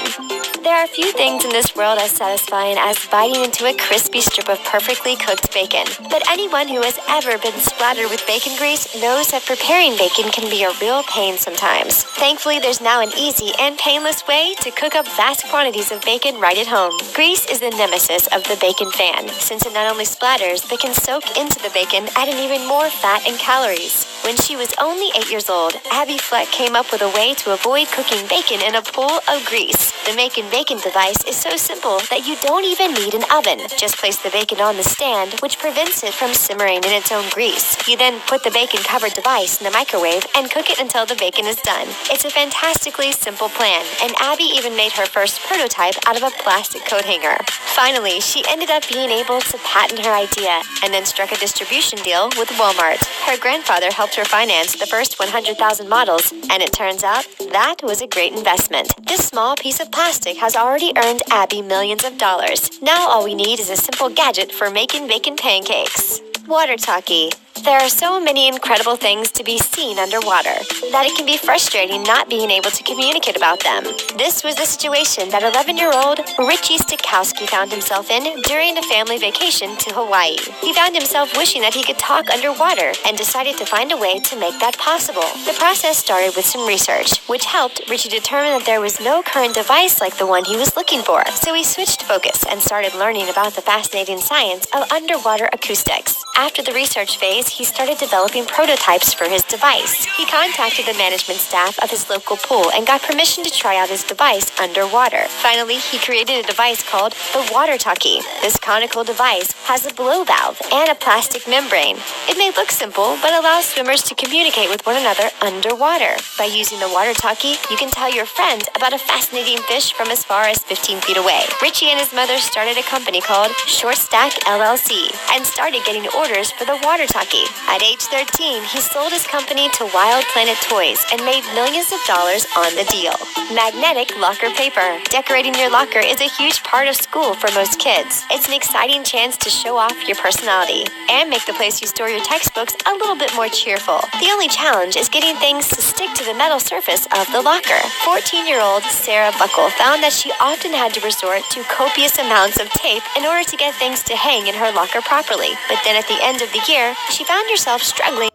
There are few things in this world as satisfying as biting into a crispy strip of perfectly cooked bacon. But anyone who has ever been splattered with bacon grease knows that preparing bacon can be a real pain sometimes. Thankfully, there's now an easy and painless way to cook up vast quantities of bacon right at home. Grease is the nemesis of the bacon fan, since it not only splatters, but can soak into the bacon, adding even more fat and calories. When she was only 8 years old, Abby Fleck came up with a way to avoid cooking bacon in a pool of grease. The Making Bacon device is so simple that you don't even need an oven. Just place the bacon on the stand, which prevents it from simmering in its own grease. You then put the bacon-covered device in the microwave and cook it until the bacon is done. It's a fantastically simple plan, and Abby even made her first prototype out of a plastic coat hanger. Finally, she ended up being able to patent her idea and then struck a distribution deal with Walmart. Her grandfather helped her finance the first 100,000 models, and it turns out that was a great investment. This small piece of plastic has already earned Abby millions of dollars. Now all we need is a simple gadget for making bacon pancakes. Water talkie. There are so many incredible things to be seen underwater that it can be frustrating not being able to communicate about them. This was the situation that 11-year-old Richie Stikowski found himself in during a family vacation to Hawaii. He found himself wishing that he could talk underwater and decided to find a way to make that possible. The process started with some research, which helped Richie determine that there was no current device like the one he was looking for. So he switched focus and started learning about the fascinating science of underwater acoustics. After the research phase, he started developing prototypes for his device. He contacted the management staff of his local pool and got permission to try out his device underwater. Finally, he created a device called the Water Talkie. This conical device has a blow valve and a plastic membrane. It may look simple, but allows swimmers to communicate with one another underwater. By using the Water Talkie, you can tell your friends about a fascinating fish from as far as 15 feet away. Richie and his mother started a company called Short Stack LLC and started getting orders for the Water Talkie. At age 13, he sold his company to Wild Planet Toys and made millions of dollars on the deal. Magnetic locker paper. Decorating your locker is a huge part of school for most kids. It's an exciting chance to show off your personality and make the place you store your textbooks a little bit more cheerful. The only challenge is getting things to stick to the metal surface of the locker. 14-year-old Sarah Buckle found that she often had to resort to copious amounts of tape in order to get things to hang in her locker properly. But then at the end of the year, she found herself struggling.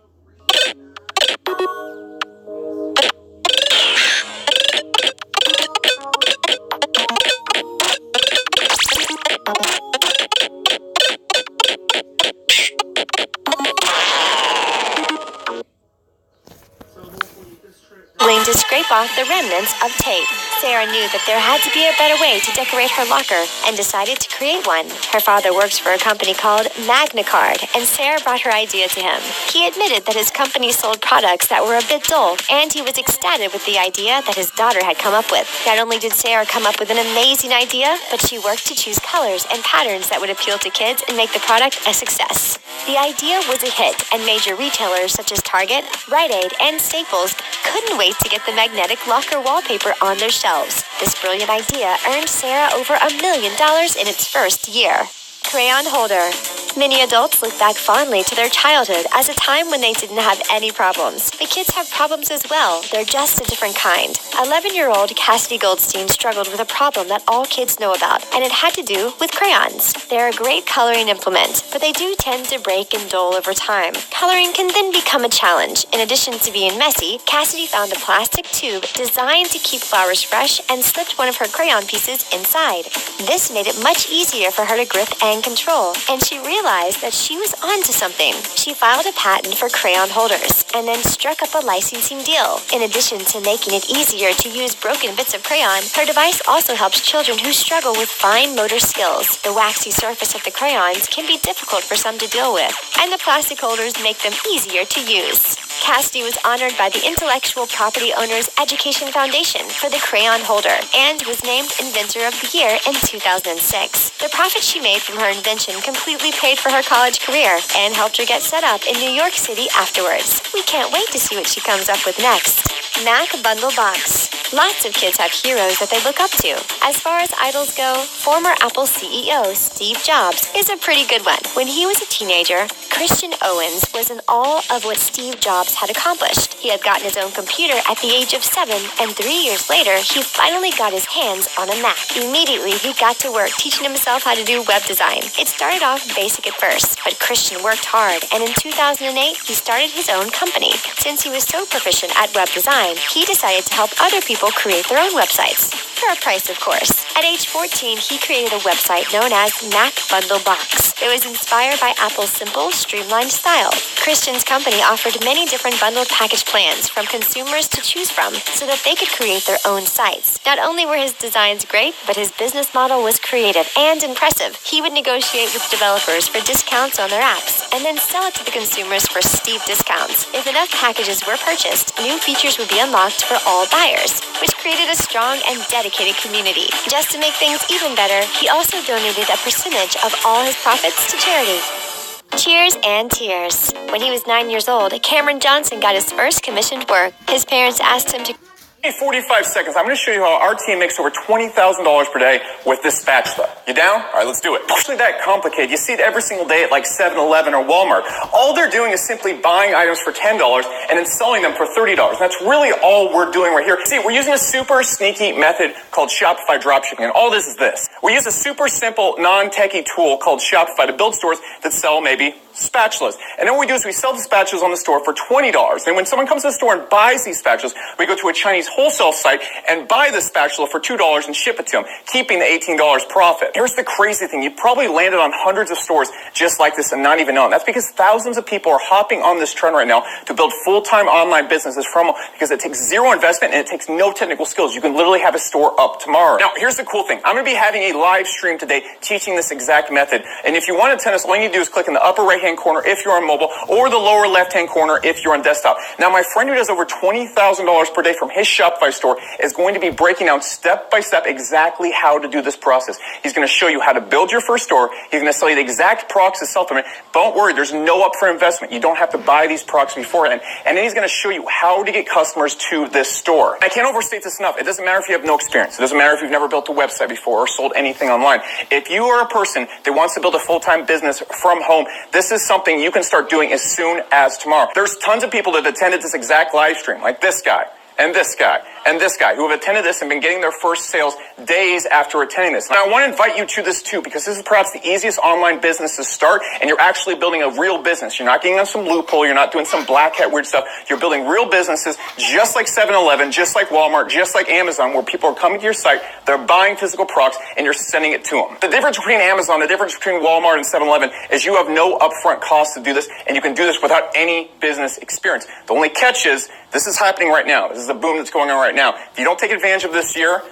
To scrape off the remnants of tape. Sarah knew that there had to be a better way to decorate her locker and decided to create one. Her father works for a company called MagnaCard, and Sarah brought her idea to him. He admitted that his company sold products that were a bit dull, and he was ecstatic with the idea that his daughter had come up with. Not only did Sarah come up with an amazing idea, but she worked to choose colors and patterns that would appeal to kids and make the product a success. The idea was a hit, and major retailers such as Target, Rite Aid, and Staples couldn't wait to get the magnetic locker wallpaper on their shelves. This brilliant idea earned Sarah over $1 million in its first year. Crayon holder. Many adults look back fondly to their childhood as a time when they didn't have any problems. But kids have problems as well. They're just a different kind. 11-year-old Cassidy Goldstein struggled with a problem that all kids know about, and it had to do with crayons. They're a great coloring implement, but they do tend to break and dull over time. Coloring can then become a challenge. In addition to being messy, Cassidy found a plastic tube designed to keep flowers fresh and slipped one of her crayon pieces inside. This made it much easier for her to grip and control, and she realized that she was onto something. She filed a patent for crayon holders and then struck up a licensing deal. In addition to making it easier to use broken bits of crayon, her device also helps children who struggle with fine motor skills. The waxy surface of the crayons can be difficult for some to deal with, and the plastic holders make them easier to use. Cassidy was honored by the Intellectual Property Owners Education Foundation for the crayon holder and was named Inventor of the Year in 2006. The profit she made from her invention completely paid for her college career and helped her get set up in New York City afterwards. We can't wait to see what she comes up with next. Mac Bundle Box. Lots of kids have heroes that they look up to. As far as idols go, former Apple CEO Steve Jobs is a pretty good one. When he was a teenager, Christian Owens was in awe of what Steve Jobs had accomplished. He had gotten his own computer at the age of 7, and 3 years later, he finally got his hands on a Mac. Immediately, he got to work teaching himself how to do web design. It started off basic at first, but Christian worked hard, and in 2008, he started his own company. Since he was so proficient at web design, he decided to help other people create their own websites. For a price, of course. At age 14, he created a website known as Mac Bundle Box. It was inspired by Apple's simple, streamlined style. Christian's company offered many different bundled package plans from consumers to choose from so that they could create their own sites. Not only were his designs great, but his business model was creative and impressive. He would negotiate with developers for discounts on their apps and then sell it to the consumers for steep discounts. If enough packages were purchased, new features would be unlocked for all buyers, which created a strong and dedicated community. Just to make things even better, he also donated a percentage of all his profits to charity. Cheers and tears. When he was 9 years old, Cameron Johnson got his first commissioned work. His parents asked him to 45 seconds. I'm going to show you how our team makes over $20,000 per day with this spatula. You down? All right, let's do it. It's actually that complicated. You see it every single day at like 7-Eleven or Walmart. All they're doing is simply buying items for $10 and then selling them for $30. And that's really all we're doing right here. See, we're using a super sneaky method called Shopify dropshipping. And all this is this. We use a super simple, non-techie tool called Shopify to build stores that sell maybe spatulas. And then what we do is we sell the spatulas on the store for $20. And when someone comes to the store and buys these spatulas, we go to a Chinese wholesale site and buy the spatula for $2 and ship it to them, keeping the $18 profit. Here's the crazy thing. You probably landed on hundreds of stores just like this and not even know it. That's because thousands of people are hopping on this trend right now to build full-time online businesses from because it takes zero investment and it takes no technical skills. You can literally have a store up tomorrow. Now, here's the cool thing. I'm going to be having a live stream today teaching this exact method. And if you want to attend this, all you need to do is click in the upper right-hand corner if you're on mobile or the lower left-hand corner if you're on desktop. Now, my friend who does over $20,000 per day from his Shopify store is going to be breaking down step by step exactly how to do this process. He's going to show you how to build your first store. He's going to sell you the exact products to sell them. Don't worry, there's no upfront investment. You don't have to buy these products beforehand. And then he's going to show you how to get customers to this store. I can't overstate this enough. It doesn't matter if you have no experience. It doesn't matter if you've never built a website before or sold anything online. If you are a person that wants to build a full-time business from home, this is something you can start doing as soon as tomorrow. There's tons of people that attended this exact live stream, like this guy, and this guy, and this guy, who have attended this and been getting their first sales days after attending this. Now, I want to invite you to this too, because this is perhaps the easiest online business to start, and you're actually building a real business. You're not getting on some loophole. You're not doing some black hat weird stuff. You're building real businesses just like 7-Eleven, just like Walmart, just like Amazon, where people are coming to your site, they're buying physical products, and you're sending it to them. The difference between Amazon, the difference between Walmart and 7-Eleven is you have no upfront cost to do this, and you can do this without any business experience. The only catch is this is happening right now. This is the boom that's going on right now. If you don't take advantage of this year,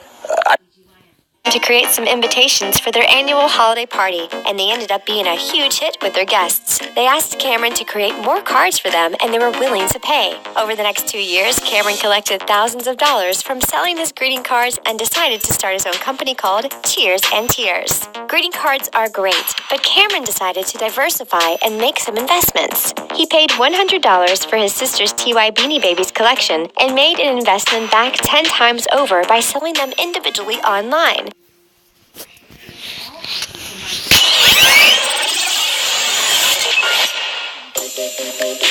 to create some invitations for their annual holiday party, and they ended up being a huge hit with their guests. They asked Cameron to create more cards for them, and they were willing to pay. Over the next 2 years, Cameron collected thousands of dollars from selling his greeting cards and decided to start his own company called Cheers and Tears. Greeting cards are great, but Cameron decided to diversify and make some investments. He paid $100 for his sister's TY Beanie Babies collection and made an investment back 10 times over by selling them individually online.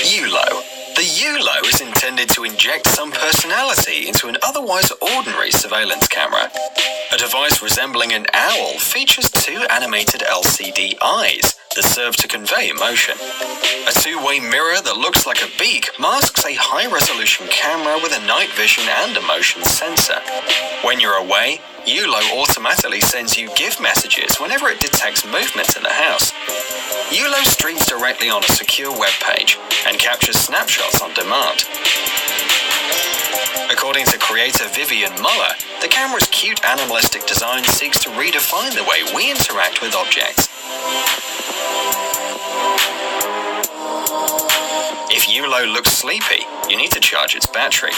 ULO. The ULO is intended to inject some personality into an otherwise ordinary surveillance camera. A device resembling an owl features two animated LCD eyes, that serve to convey emotion. A two-way mirror that looks like a beak masks a high-resolution camera with a night vision and a motion sensor. When you're away, Yulo automatically sends you GIF messages whenever it detects movement in the house. Yulo streams directly on a secure web page and captures snapshots on demand. According to creator Vivian Muller, the camera's cute animalistic design seeks to redefine the way we interact with objects. If Yulo looks sleepy, you need to charge its battery.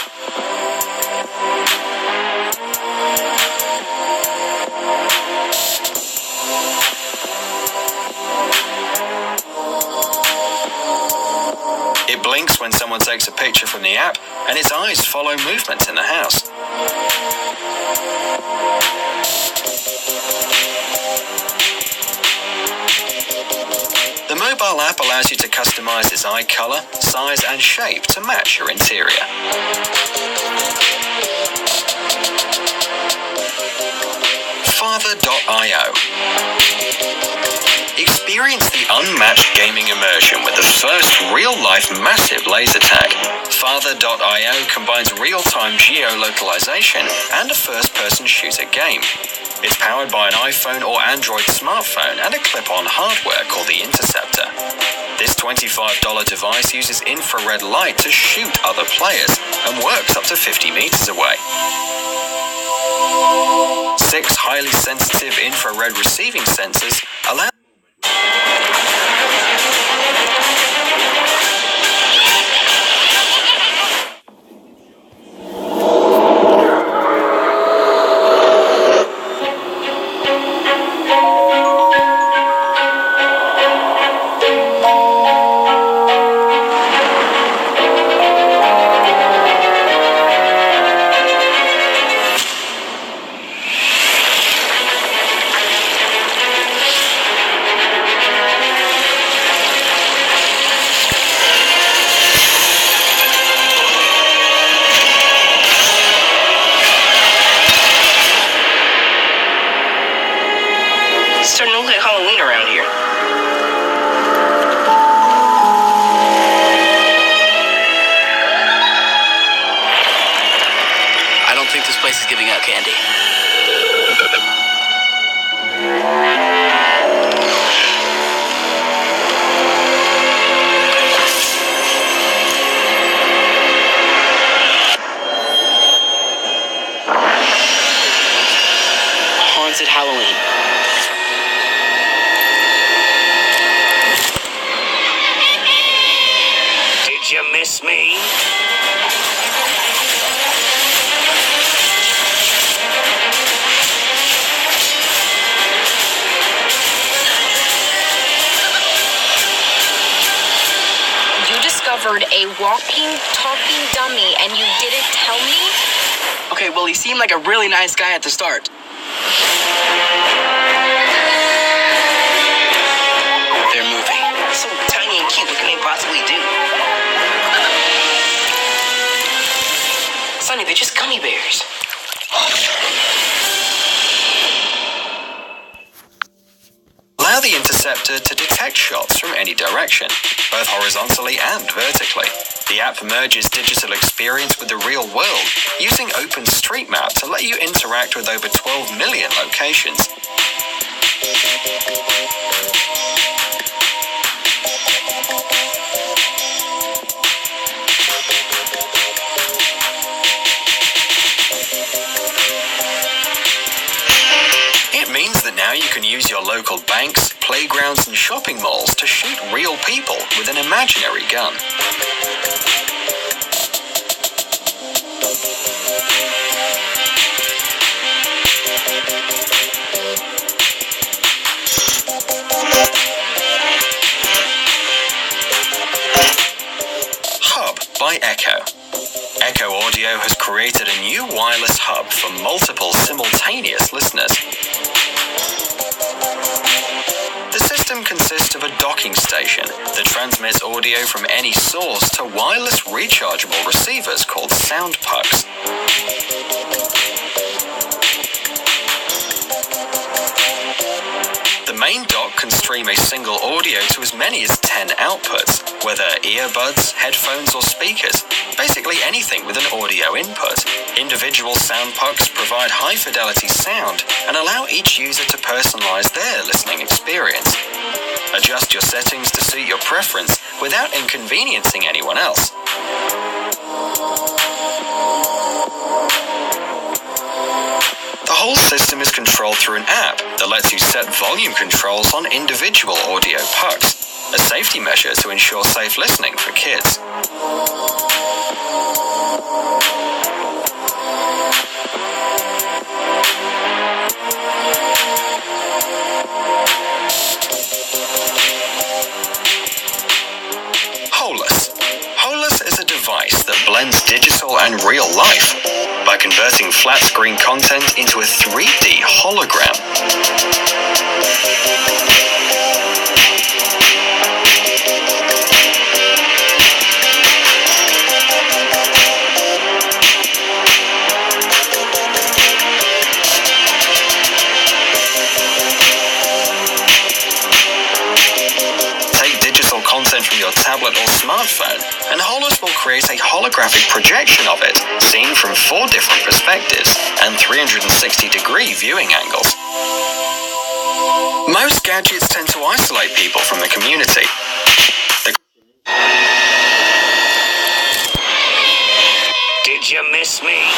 It blinks when someone takes a picture from the app, and its eyes follow movement in the house. The mobile app allows you to customize its eye color, size, and shape to match your interior. Father.io. Experience the unmatched gaming immersion with the first real-life massive laser tag. Father.io combines real-time geolocalization and a first-person shooter game. It's powered by an iPhone or Android smartphone and a clip-on hardware called the Interceptor. This $25 device uses infrared light to shoot other players and works up to 50 meters away. 6 highly sensitive infrared receiving sensors allow starting to look like Halloween around here. I don't think this place is giving out candy. Haunted Halloween. Did you miss me? You discovered a walking, talking dummy and you didn't tell me? Okay, well, he seemed like a really nice guy at the start. They're moving. So tiny and cute, what can they possibly do? Sonny, they're just gummy bears. allow the Interceptor to detect shots from any direction, both horizontally and vertically. The app merges digital experience with the real world, using OpenStreetMap to let you interact with over 12 million locations. It means that now you can use your local banks, playgrounds, and shopping malls to shoot real people with an imaginary gun. Hub by Echo. Echo Audio has created a new wireless hub for multiple simultaneous listeners. The system consists of a docking station that transmits audio from any source to wireless rechargeable receivers called sound pucks. The main dock can stream a single audio to as many as 10 outputs, whether earbuds, headphones, or speakers. Basically anything with an audio input. Individual sound pucks provide high-fidelity sound and allow each user to personalize their listening experience. Adjust your settings to suit your preference without inconveniencing anyone else. The whole system is controlled through an app that lets you set volume controls on individual audio pucks, a safety measure to ensure safe listening for kids. Holus is a device that blends digital and real life by converting flat screen content into a 3D hologram. Content from your tablet or smartphone, and Holus will create a holographic projection of it, seen from 4 different perspectives and 360-degree viewing angles. Most gadgets tend to isolate people from the community. Did you miss me?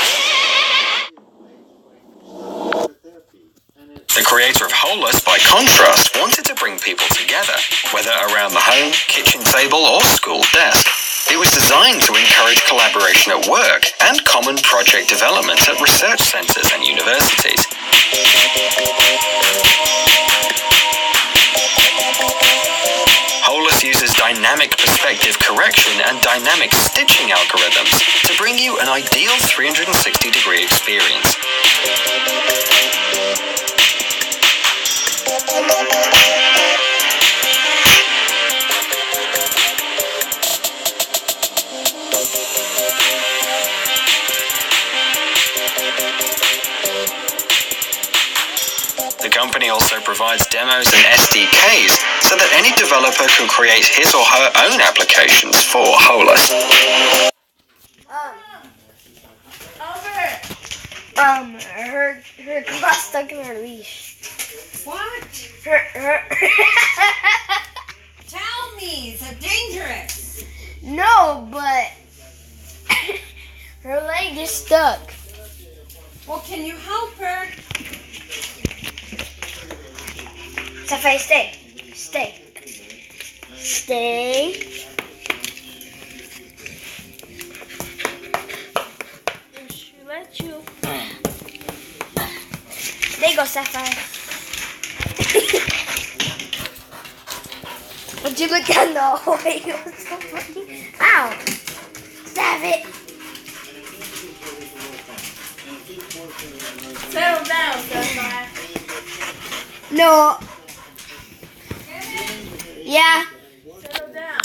The creator of Holus, by contrast, wanted to bring people together, whether around the home, kitchen table, or school desk. It was designed to encourage collaboration at work and common project development at research centers and universities. Holus uses dynamic perspective correction and dynamic stitching algorithms to bring you an ideal 360-degree experience. The company also provides demos and SDKs so that any developer can create his or her own applications for Holus. Her got stuck in her leash. What? Her Tell me, is it dangerous? No, but her leg is stuck. Well, can you help her? Sapphire, stay. Stay. She let you. There you go, Sapphire. Would you look down the hallway? It was so funny. Ow! Stab it! Settle down, Sapphire. No. Yeah. Settle down.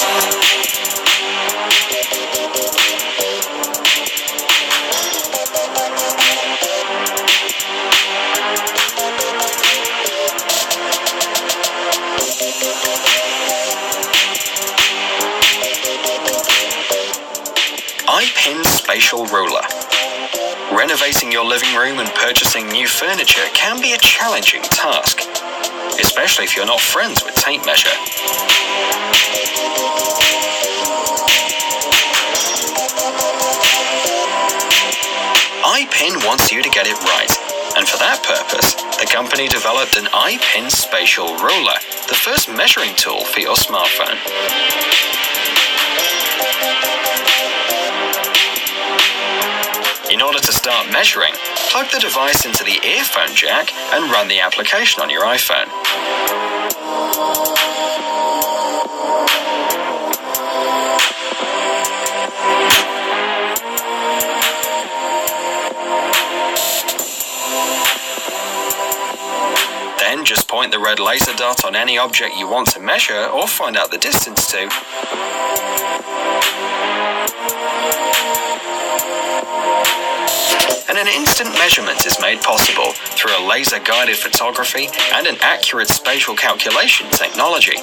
iPin Spatial Ruler. Renovating your living room and purchasing new furniture can be a challenging task, especially if you're not friends with tape measure. iPin wants you to get it right, and for that purpose, the company developed an iPin Spatial Ruler, the first measuring tool for your smartphone. In order to start measuring, plug the device into the earphone jack and run the application on your iPhone. Then just point the red laser dot on any object you want to measure or find out the distance to. and an instant measurement is made possible through a laser-guided photography and an accurate spatial calculation technology.